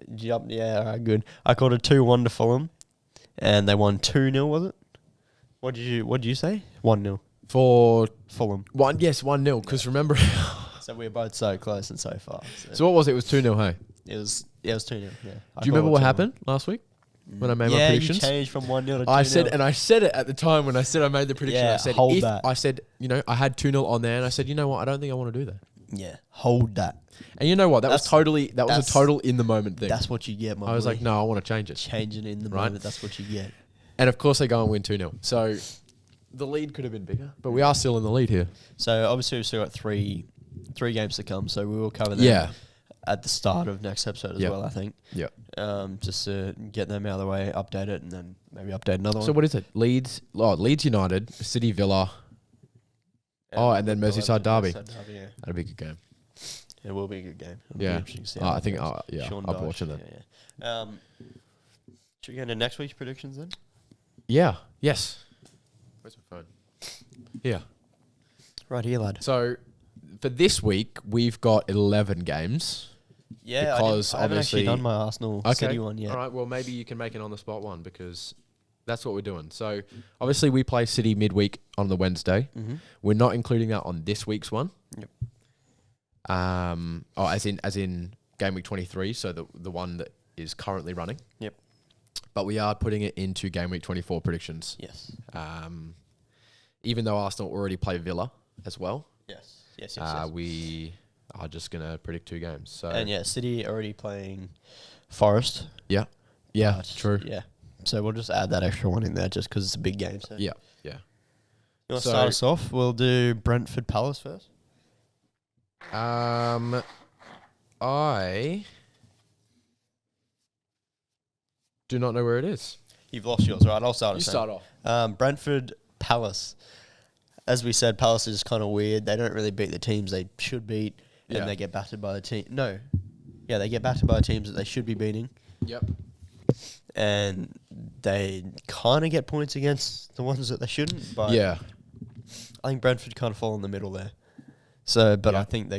Yep, yeah, all right, good. I called it 2-1 to Fulham, and they won 2-0, was it? What did you say? 1-0 For Fulham. 1-0. Because remember, So we're both so close and so far. so what was it? It was 2-0. Hey, it was 2-0. Yeah. do you remember what happened last week when I made my predictions? Yeah, you changed from 1-0 to 2-0. I said it at the time when I said I made the prediction. Yeah, I said hold that. I said, I had 2-0 on there, and I said, you know what? I don't think I want to do that. Yeah, hold that. And you know what? That was a that's- total in the moment thing. That's what you get, my I was boy. like, no, I want to change it. Change it in the Right? moment. That's what you get. And of course, they go and win 2-0. So the lead could have been bigger, but we are still in the lead here. So obviously we've still got three games to come. So we will cover them at the start of next episode as well, I think. Yeah. Just to get them out of the way, update it, and then maybe update another one. So what is it? Leeds United, City Villa. And then Merseyside Derby. Yeah. That'd be a good game. It will be a good game. It'll be Yeah. interesting to see I it think, goes. I'll be Dyche, watching that. Yeah. Should we go into next week's predictions then? Yeah. Yes. Where's my phone? Yeah. Right here, lad. So for this week, we've got 11 games. Yeah, Because I haven't actually obviously- done my Arsenal City one yet. All right. Well, maybe you can make an on the spot one because that's what we're doing. So obviously we play City midweek on the Wednesday. Mm-hmm. We're not including that on this week's one. Yep. As in game week 23. So the one that is currently running. Yep. But we are putting it into game week 24 predictions. Yes. Even though Arsenal already play Villa as well. Yes. Yes. We are just gonna predict 2 games. So And City already playing Forest. yeah, true. Yeah. So we'll just add that extra one in there just because it's a big game. So. Yeah. You want to start us off? We'll do Brentford Palace first. I do not know where it is. You've lost yours, right? I'll start us. You start off. Brentford Palace. As we said, Palace is kind of weird. They don't really beat the teams they should beat, Yeah. and they get battered by the team. No. Yeah, they get battered by teams that they should be beating. Yep. And they kind of get points against the ones that they shouldn't. But Yeah. I think Brentford kind of fall in the middle there. So, but Yeah. I think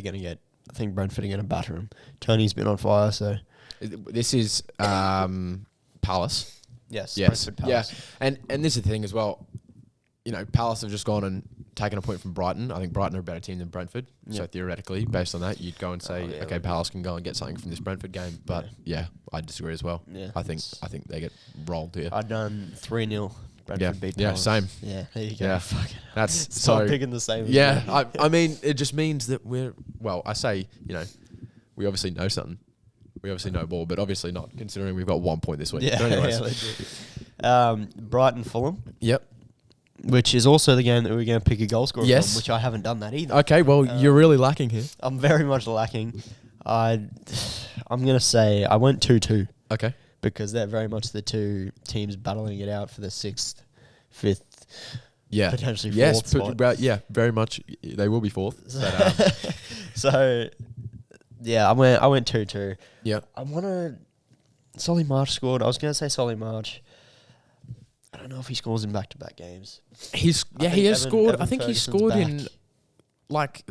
Brentford are going to batter them. Tony's been on fire, so. This is Palace. Yes. Yes. Brentford Palace. Yeah. And this is the thing as well. Palace have just gone and taken a point from Brighton. I think Brighton are a better team than Brentford. So Yep. theoretically, based on that, you'd go and say, yeah, okay, Palace can go and get something from this Brentford game. But yeah, I disagree as well. Yeah. I think they get rolled here. I've done 3-0. Brentford beat Yeah, Palace. same. Yeah, there you go. Yeah. Fucking That's stop so. picking the same. as Yeah, me. I mean, it just means that I say, we obviously know something. We obviously know ball, but obviously not considering we've got 1 point this week. Yeah, But anyways. Brighton Fulham, Yep. which is also the game that we're going to pick a goal scorer Yes. from, which I haven't done that either. Okay, well, you're really lacking here. I'm very much lacking. I'm going to say I went 2-2 Okay. because they're very much the two teams battling it out for the 6th, 5th, Yeah. potentially 4th Yes, spot. yeah, very much. They will be 4th. But, So, yeah, I went 2-2. yeah. I want to... Solly March scored. I was going to say Solly March. I don't know if he scores in back-to-back games. He has scored. Evan I think he Ferguson's scored back.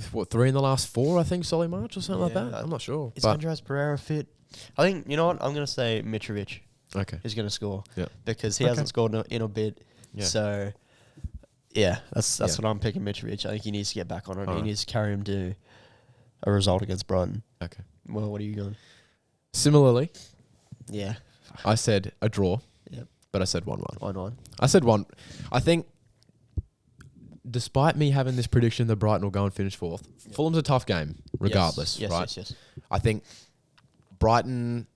in 3 in the last 4. I think Solly March or something like that. Yeah, I'm not sure. Is But Andres Pereira fit? I think, you know what? I'm going to say Mitrovic okay. is going to score. Yeah. Because he Okay. hasn't scored in a bit. Yeah. So, yeah, that's Yeah. what I'm picking Mitrovic. I think he needs to get back on it. He Alright. needs to carry him to a result against Brighton. Okay. Well, what are you going? Similarly, Yeah. I said a draw. Yep. But I said 1-1. 1-1. I said 1. I think despite me having this prediction that Brighton will go and finish fourth, Fulham's a tough game, regardless, yes, right? Yes. I think Brighton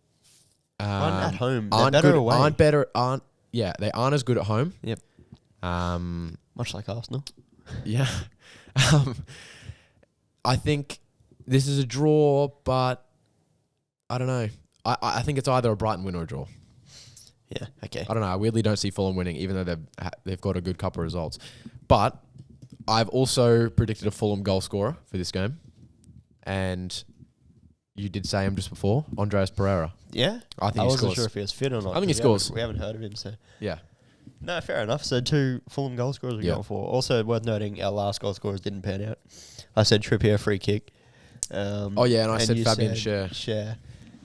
At home, they're aren't better good, away. they aren't as good at home. Yep. Much like Arsenal. Yeah. I think this is a draw, but I don't know. I think it's either a Brighton win or a draw. Yeah. Okay. I don't know. I weirdly don't see Fulham winning, even though they've got a good couple of results. But I've also predicted a Fulham goal scorer for this game, and you did say him just before, Andreas Pereira. Yeah. I think I he wasn't scores. sure if he was fit or not. I think he scores. We haven't heard of him, so Yeah. no, fair enough. So 2 Fulham goal scorers we're going for. Also worth noting, our last goal scorers didn't pan out. I said Trippier free kick. And I said you Fabian said Schär. Schär.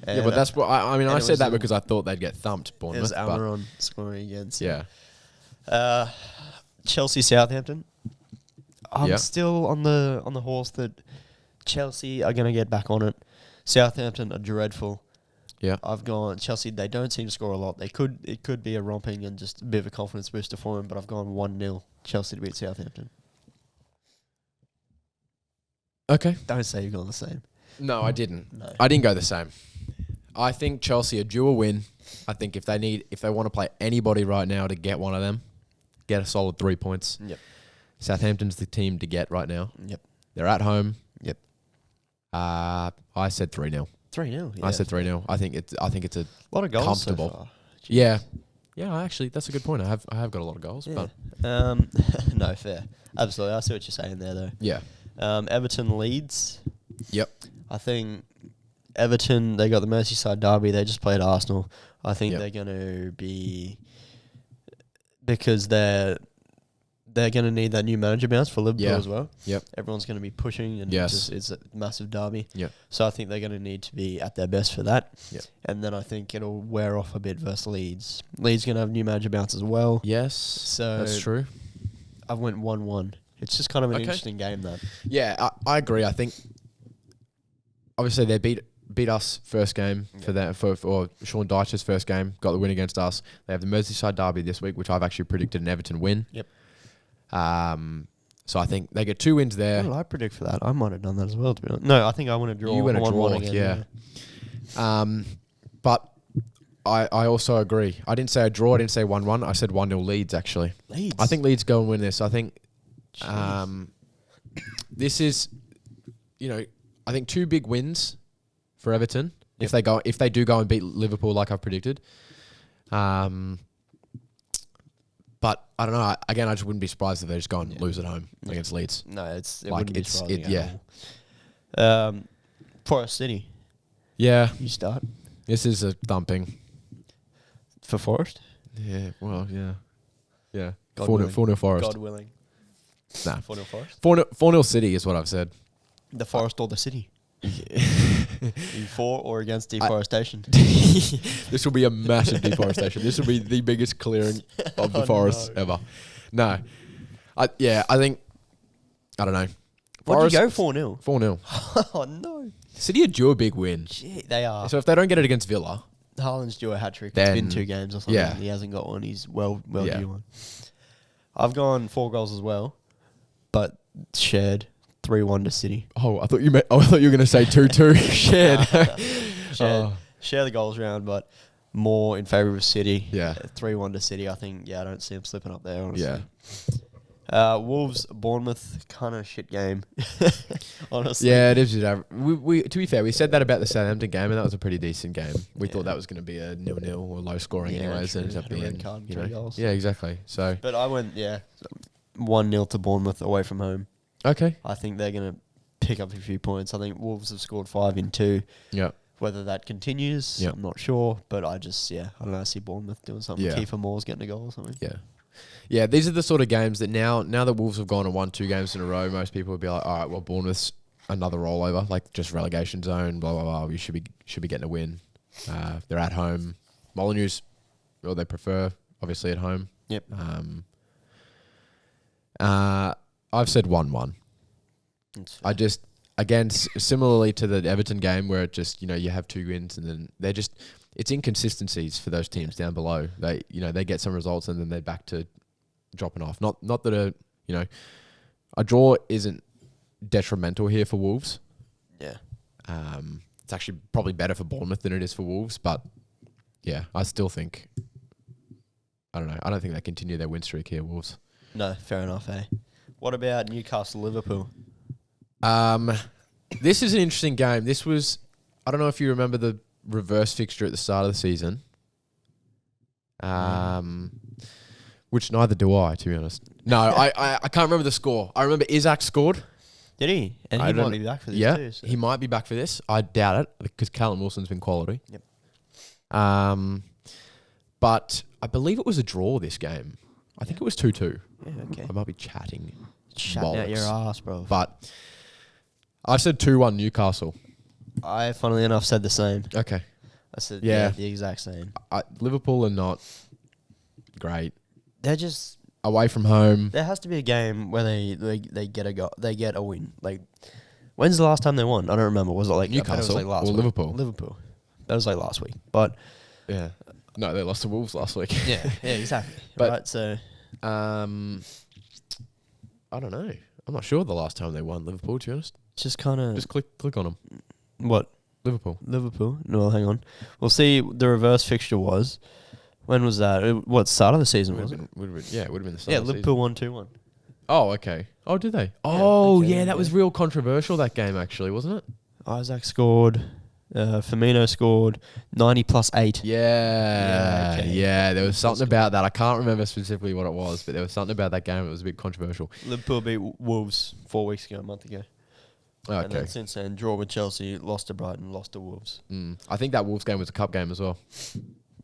Yeah, but that's what I and I it said was that because I thought they'd get thumped, It Bournemouth. was but Almiron scoring against. yeah. Chelsea Southampton. I'm Yeah. still on the horse that Chelsea are going to get back on it. Southampton are dreadful. Yeah. I've gone Chelsea. They don't seem to score a lot. It could be a romping and just a bit of a confidence booster for them. But I've gone 1-0 Chelsea to beat Southampton. Okay. Don't say you've gone the same. No, I didn't. No. I didn't go the same. I think Chelsea are due a win. I think if they want to play anybody right now to get one of them, get a solid 3 points. Yep. Southampton's the team to get right now. Yep. They're at home. Yep. I said 3-0. 3-0. Yeah. I said 3-0. I think it's a lot of goals. comfortable. So far. Yeah. Yeah, actually that's a good point. I have got a lot of goals, Yeah. but No, fair. Absolutely. I see what you're saying there though. yeah. Everton Leeds. Yep. I think Everton, they got the Merseyside derby. They just played Arsenal. I think Yep. they're going to be, because they're going to need that new manager bounce for Liverpool Yeah. as well. Yep. Everyone's going to be pushing, and Yes. it's a massive derby. Yep. So I think they're going to need to be at their best for that. Yep. And then I think it'll wear off a bit versus Leeds. Leeds going to have new manager bounce as well. Yes. So That's true. I went 1-1. It's just kind of an Okay. interesting game, though. Yeah, I agree. I think obviously they beat us first game for that for Sean Dyche's first game, got the win against us. They have the Merseyside derby this week, which I've actually predicted an Everton win. Yep. So I think they get 2 wins there. What did I predict for that? I might have done that as well, to be honest. No, I think I went a draw. You went a 1-1 draw, again, yeah. But I also agree. I didn't say a draw. I didn't say 1-1. I said 1-0 Leeds, actually. Leeds. I think Leeds go and win this. I think Jeez. this is, I think 2 big wins for Everton Yep. if they do go and beat Liverpool like I've predicted. But I don't know. Again, I just wouldn't be surprised if they just go and lose at home against Leeds. No, it like, wouldn't be it's- surprising it- at yeah. all. Forest City. Yeah, You start this is a thumping. for Forest. Yeah, well, yeah. Yeah. God 4-0 willing. 4-0 Forest. God willing. Nah. 4-0 Forest. 4-0 City is what I've said. The Forest or the City. Are you for or against deforestation? This will be a massive deforestation. This will be the biggest clearing of the forest ever. No. I think, I don't know. What did you go 4-0? 4-0. Oh, no. City are due a big win. Shit, they are. So if they don't get it against Villa, Haaland's due a hat-trick. It's Then- been 2 games or something. yeah. He hasn't got one. He's well Yeah. due one. I've gone 4 goals as well, but shared 3-1 to City. I thought you were going to say 2-2 shared. Share, Oh. share the goals round, but more in favour of City. Yeah. 3-1 to City. I think, I don't see them slipping up there, honestly. Yeah. Wolves, Bournemouth, kind of shit game. Honestly. Yeah, it is. We to be fair, we said that about the Southampton game, and that was a pretty decent game. We thought that was going to be a 0-0 or low scoring Yeah, anyways. true. And ended up Had a red being, card and 3 goals. Yeah, exactly. So, But I went, 1-0 to Bournemouth away from home. okay. I think they're going to pick up a few points. I think Wolves have scored 5 in 2. Yeah. Whether that continues, Yep. I'm not sure. But I just, I don't know, I see Bournemouth doing something. Yeah. Kiefer Moore's getting a goal or something. Yeah. Yeah, these are the sort of games that now that Wolves have gone and won 2 games in a row, most people would be like, all right, well, Bournemouth's another rollover, like just relegation zone, blah, blah, blah. You should be getting a win. They're at home. Molyneux's, well, they prefer, obviously, at home. Yep. I've said 1-1. I just, again, similarly to the Everton game where it just, you have 2 wins and then they're just, it's inconsistencies for those teams down below. They, they get some results and then they're back to dropping off. Not that A draw isn't detrimental here for Wolves. Yeah. It's actually probably better for Bournemouth than it is for Wolves, but yeah, I still think. I don't know. I don't think they continue their win streak here, Wolves. No, fair enough, eh? What about Newcastle-Liverpool? This is an interesting game. This was, I don't know if you remember the reverse fixture at the start of the season. Which neither do I, to be honest. No, I can't remember the score. I remember Isaac scored. Did he? And he might be back for this too. So. He might be back for this. I doubt it because Callum Wilson's been quality. Yep. But I believe it was a draw this game. I think it was 2-2. Yeah, okay. I might be chatting out your ass, bro. But I said 2-1 Newcastle. I, funnily enough, said the same. Okay. I said the exact same. Liverpool are not great. They're just away from home. There has to be a game where they get a win. Like, when's the last time they won? I don't remember. Was it like Newcastle it was like last or week. Liverpool? Liverpool. That was like last week. But yeah, no, they lost to Wolves last week. yeah, exactly. But right, so I don't know. I'm not sure the last time they won Liverpool. To be honest, just kind of just click on them. What? Liverpool. No, hang on. We'll see. The reverse fixture was. When was that? What, start of the season, was it? It would have been the start Yeah, of the Liverpool won 2-1. Oh, okay. Oh, did they? Oh, okay, yeah, that was real controversial, that game, actually, wasn't it? Isaac scored. Firmino scored 90 plus 8. Yeah. okay. Yeah, there was something about that. I can't remember specifically what it was, but there was something about that game that was a bit controversial. Liverpool beat Wolves 4 weeks ago, a month ago. Okay. And then since then, draw with Chelsea, lost to Brighton, lost to Wolves. I think that Wolves game was a cup game as well.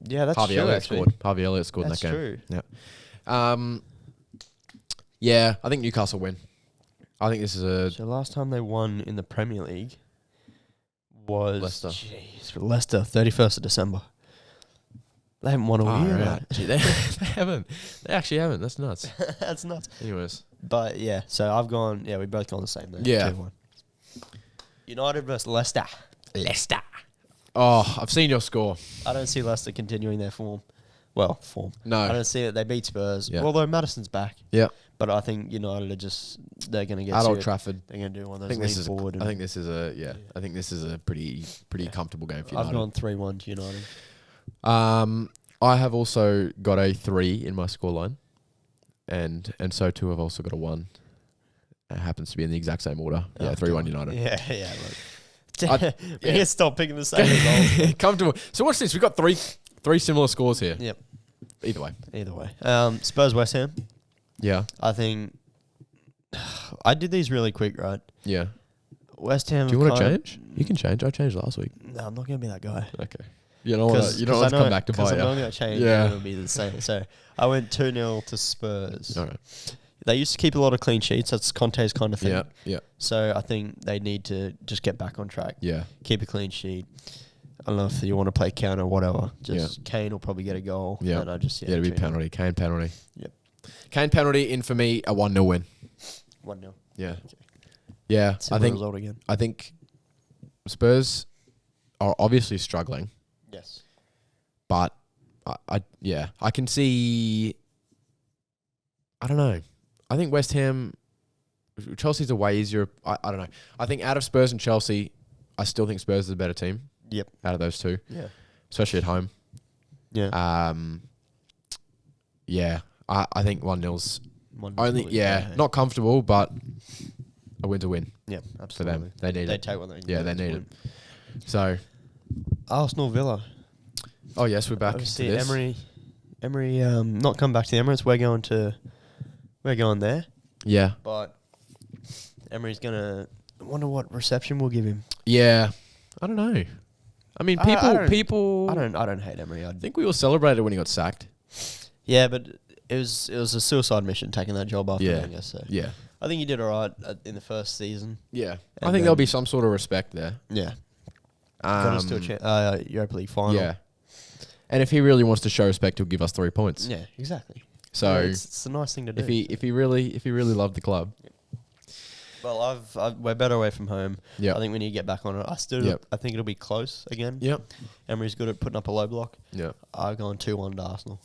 Yeah, that's Harvey true. Elliott scored. Harvey Elliott scored in that game. True. Yeah. Yeah, I think Newcastle win. I think this is a... So last time they won in the Premier League was... Leicester. Jeez, Leicester, 31st of December. They haven't won all year, right. Gee, they haven't. They actually haven't. That's nuts. That's nuts. Anyways. But yeah, so I've gone... Yeah, we both gone the same there. Yeah. 2-1. United versus Leicester. Leicester. Oh, I've seen your score. I don't see Leicester continuing their form. Well, form. No. I don't see that they beat Spurs. Yeah. Although Madison's back. Yeah. But I think United are just... They're going to get... At Old Trafford. They're going to do one of I those think lean forward. I think this is a... Yeah. I think this is a pretty comfortable game for United. I've gone 3-1 to United. I have also got a 3 in my scoreline. And so too I've also got a 1. It happens to be in the exact same order. Yeah, 3-1 United. Yeah. Look. We need to stop picking the same results. Comfortable. So watch this. We've got three similar scores here. Yep. Either way. Spurs West Ham. Yeah. I think I did these really quick, right? Yeah. West Ham. Do you want to change? You can change. I changed last week. No, I'm not going to be that guy. Okay. You don't want to come back to bite I'm you. not going to change. Yeah. It'll be the same. So I went 2-0 to Spurs. All right. They used to keep a lot of clean sheets. That's Conte's kind of thing. Yeah. So I think they need to just get back on track. Yeah. Keep a clean sheet. I don't know if you want to play counter or whatever. Just Kane will probably get a goal. Yeah. And I just it'll be penalty. Kane penalty. Yep. Kane penalty in for me a 1-0 win. 1-0. Yeah. Yeah. Similar result again. I think Spurs are obviously struggling. Yes. But I can see. I don't know. I think West Ham, Chelsea's away easier. I don't know. I think out of Spurs and Chelsea, I still think Spurs is a better team. Yep. Out of those two. Yeah. Especially at home. Yeah. Yeah. I think 1-0's only. Yeah. Not comfortable, but a win's a win. Yeah, For absolutely. them. They need They it. take what they need. Yeah, they need it. So. Arsenal Villa. Oh, yes, we're back to Obviously, this. Emery, not come back to the Emirates. We're going there. Yeah. But Emery's gonna. I wonder what reception we'll give him. Yeah. I don't know. I mean, people. I don't hate Emery. I think we all celebrated when he got sacked. Yeah, but it was a suicide mission taking that job after Wenger. So Yeah. I think he did all right in the first season. Yeah. I And think there'll be some sort of respect there. Yeah. Got us to a Europa League final. Yeah. And if he really wants to show respect, he'll give us 3 points. Yeah, exactly. So Yeah, it's a nice thing to do. if he really loved the club. Well, we're better away from home. Yeah. I think we need to get back on it. I think it'll be close again. Yep. Emery's good at putting up a low block. Yeah. I've gone 2-1 to Arsenal.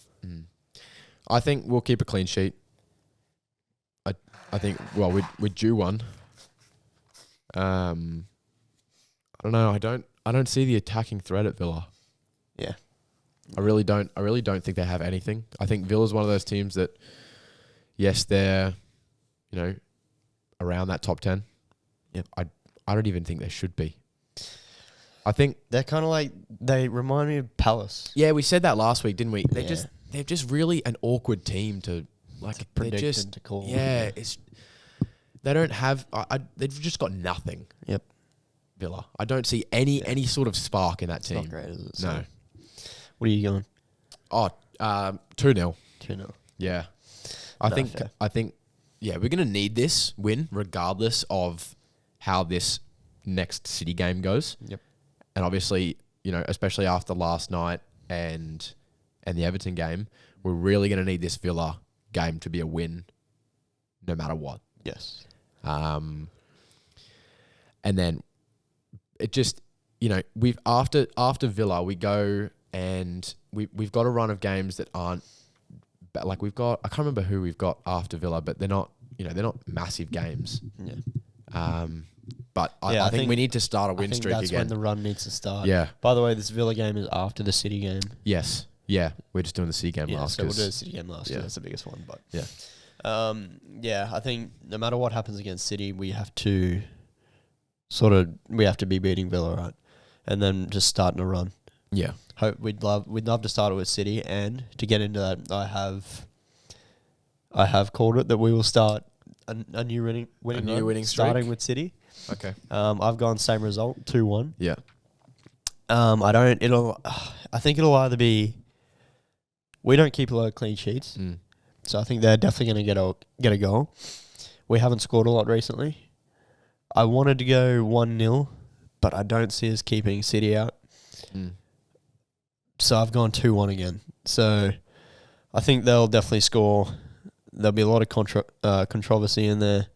I think we'll keep a clean sheet. I think we're due one. I don't know. I don't see the attacking threat at Villa. Yeah. I really don't think they have anything. I think Villa's one of those teams that, yes, they're, around that top 10. Yep. I don't even think they should be. I think they're kind of like, they remind me of Palace. Yeah, we said that last week, didn't we? Yeah. They're just really an awkward team to predict and to call. Yeah, they don't have. They've just got nothing. Yep. Villa. I don't see any sort of spark in that team. Not great, is it? No. What are you going? Oh, 2-0. 2-0. Yeah. I think we're going to need this win regardless of how this next City game goes. Yep. And obviously, especially after last night and the Everton game, we're really going to need this Villa game to be a win no matter what. Yes. And then it just, we've after Villa, we go and we've got a run of games that aren't like I can't remember who we've got after Villa, but they're not massive games. Yeah. But I think we need to start a win streak again. That's when the run needs to start. Yeah. By the way, this Villa game is after the City game. Yes. Yeah. We're just doing the City game last. So we'll do the City game last. Yeah. That's the biggest one. But yeah. I think no matter what happens against City, we have to be beating Villa, right? And then just starting a run. Yeah. We'd love to start it with City, and to get into that, I have called it that we will start a new winning streak starting with City. Okay. I've gone same result, 2-1. Yeah. I think it'll either be, we don't keep a lot of clean sheets, so I think they're definitely going to get a goal. We haven't scored a lot recently. I wanted to go 1-0, but I don't see us keeping City out. So I've gone 2-1 again. So I think they'll definitely score. There'll be a lot of controversy in there,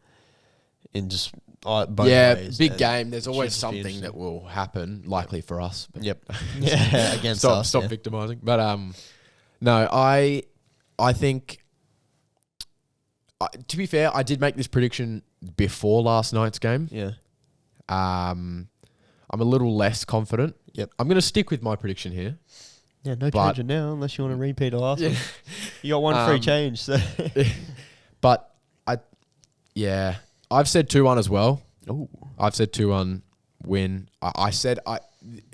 in just both ways. Big game. There's always something that will happen, likely for us. But yep. Yeah, against us. Stop victimizing. But no, I think. To be fair, I did make this prediction before last night's game. Yeah. I'm a little less confident. Yep. I'm going to stick with my prediction here. Yeah, no changing now unless you want to repeat the last one. You got one free change. So. But I've said 2-1 as well. Oh, I've said 2-1 win. I said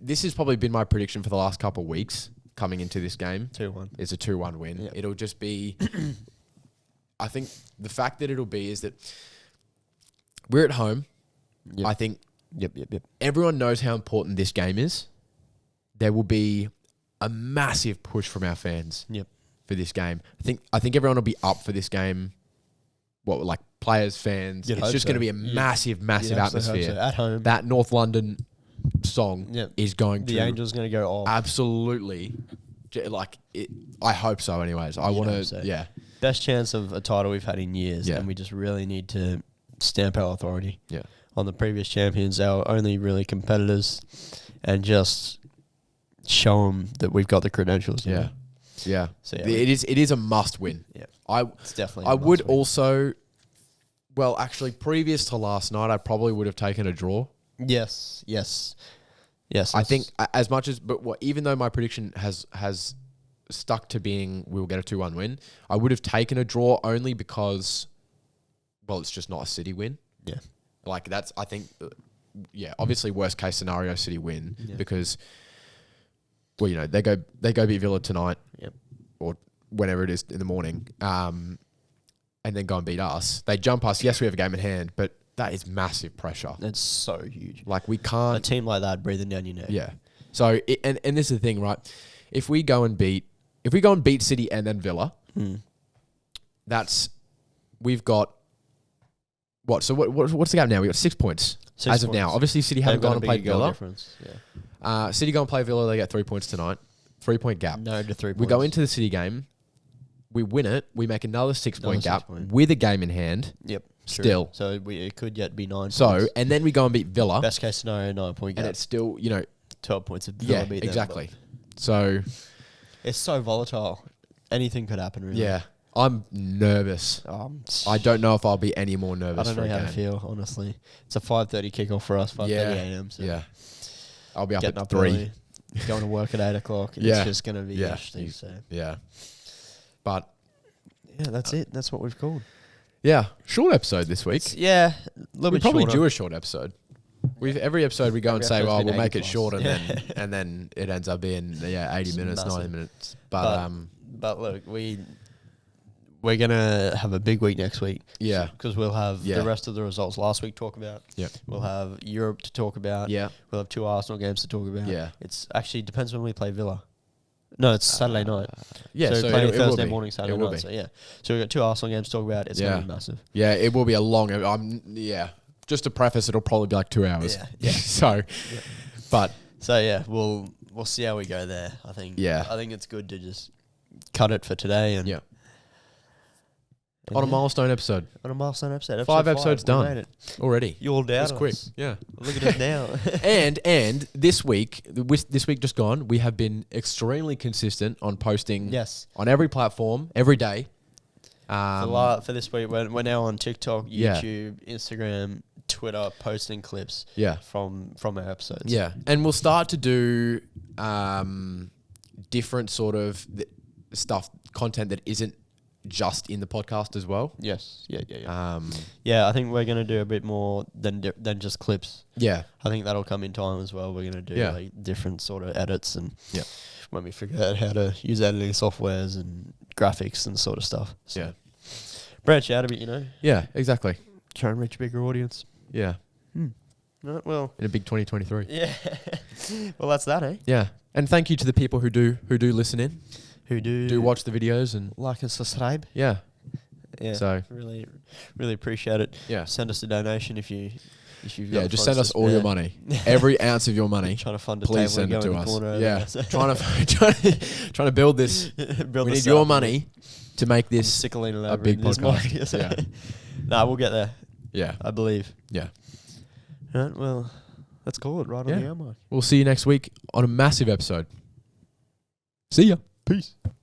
this has probably been my prediction for the last couple of weeks coming into this game. 2-1. It's a 2-1 win. Yep. It'll just be. I think the fact that it'll be is that we're at home. Yep. I think. Yep. Everyone knows how important this game is. There will be a massive push from our fans. Yep. For this game, I think everyone will be up for this game. Like players, fans. It's just going to be a massive atmosphere so. At home. That North London song is going to. The Angel's going to go off. Absolutely. I hope so. Anyways, I want to. Yeah. Best chance of a title we've had in years, and we just really need to stamp our authority. Yeah. On the previous champions, our only really competitors, and just show them that we've got the credentials. Yeah. Yeah. So it is a must win. Yeah. It's definitely. I would also. Well, actually, previous to last night, I probably would have taken a draw. Yes. I think as much as, even though my prediction has stuck to being we'll get a 2-1 win, I would have taken a draw only because, it's just not a City win. Yeah. Like that's, I think, obviously worst case scenario, City win because, they go beat Villa tonight, or whenever it is in the morning, and then go and beat us. They jump us. Yes, we have a game in hand, but that is massive pressure. It's so huge. Like we can't. A team like that breathing down your neck. Yeah. So and this is the thing, right? If we go and beat City and then Villa, we've got what? So what's the gap now? We got 6 points as of now. Obviously, City haven't gone and played Villa. City go and play Villa. They get 3 points tonight. 3 point gap. No to 3 points. We go into the City game. We win it. We make another 6 point gap with a game in hand. Yep. Still. So it could yet be 9 points. So, and then we go and beat Villa. Best case scenario, 9 point gap. And it's still, 12 points of Villa beat them, exactly. So it's so volatile. Anything could happen, really. Yeah. I'm nervous. I don't know if I'll be any more nervous. I don't for know a how game. to feel, honestly. It's a 5:30 kickoff for us, 5:30 a.m. So Yeah. I'll be up getting at up 3. early, going to work at 8 o'clock. Yeah. It's just going to be Yeah. interesting. So Yeah. But yeah, that's it. That's what we've called. yeah, short episode this week. Yeah, a little We bit probably shorter. do a short episode. Every episode we go Every and say, episode's "Well, been we'll make 80 it plus. short," and Yeah. then it ends up being 80 It's minutes, massive. 90 minutes. But But look, we're gonna have a big week next week. Yeah. because we'll have Yeah. the rest of the results last week to talk about. Yep. We'll have Europe to talk about. yeah, We'll have 2 Arsenal games to talk about. Yeah. It's actually depends when we play Villa. No, it's Saturday night. yeah. So, So playing it will Thursday be. morning, Saturday It will night. be. So yeah. So we've got 2 Arsenal games to talk about. It's Yeah. gonna be massive. Yeah, it will be a long. Just to preface, it'll probably be like 2 hours. Yeah. So, but So yeah, we'll see how we go there. I think. Yeah. I think it's good to just cut it for today and yeah, and on a yeah, milestone episode on a milestone episode. 5 episodes we done. made it. already. You all down? It's quick. Yeah. Look at us now. And this week just gone, we have been extremely consistent on posting. Yes. On every platform, every day. For this week, we're now on TikTok, Yeah. YouTube, Instagram, Twitter, posting clips Yeah. from our episodes. Yeah, and we'll start to do different sort of content that isn't just in the podcast as well. Yes. Yeah. Um, Yeah, I think we're going to do a bit more than just clips. yeah, I think that'll come in time as well. We're going to do Yeah. like different sort of edits and Yeah. when we figure out how to use editing softwares and graphics and sort of stuff. So yeah, branch out a bit, yeah, exactly. try and reach a bigger audience. Yeah, Right, well, in a big 2023. yeah. Well, that's that, eh? Yeah, and thank you to the people who do listen in, Who do watch the videos, and like and subscribe. yeah, Yeah. So- really, really appreciate it. yeah, Send us a donation if you've got yeah. Just funds send to us all your spare. money, every ounce of your money. Trying to fund a Please table send it and go to in the us. corner over Yeah, there, so. trying to build this. Build We this need your up. money to make I'm this sickling it a over big into this podcast. mic. Yeah. Nah, we'll get there. Yeah, I believe. yeah. Right, well, let's call it right Yeah. on the hour mark. We'll see you next week on a massive episode. See ya. Peace.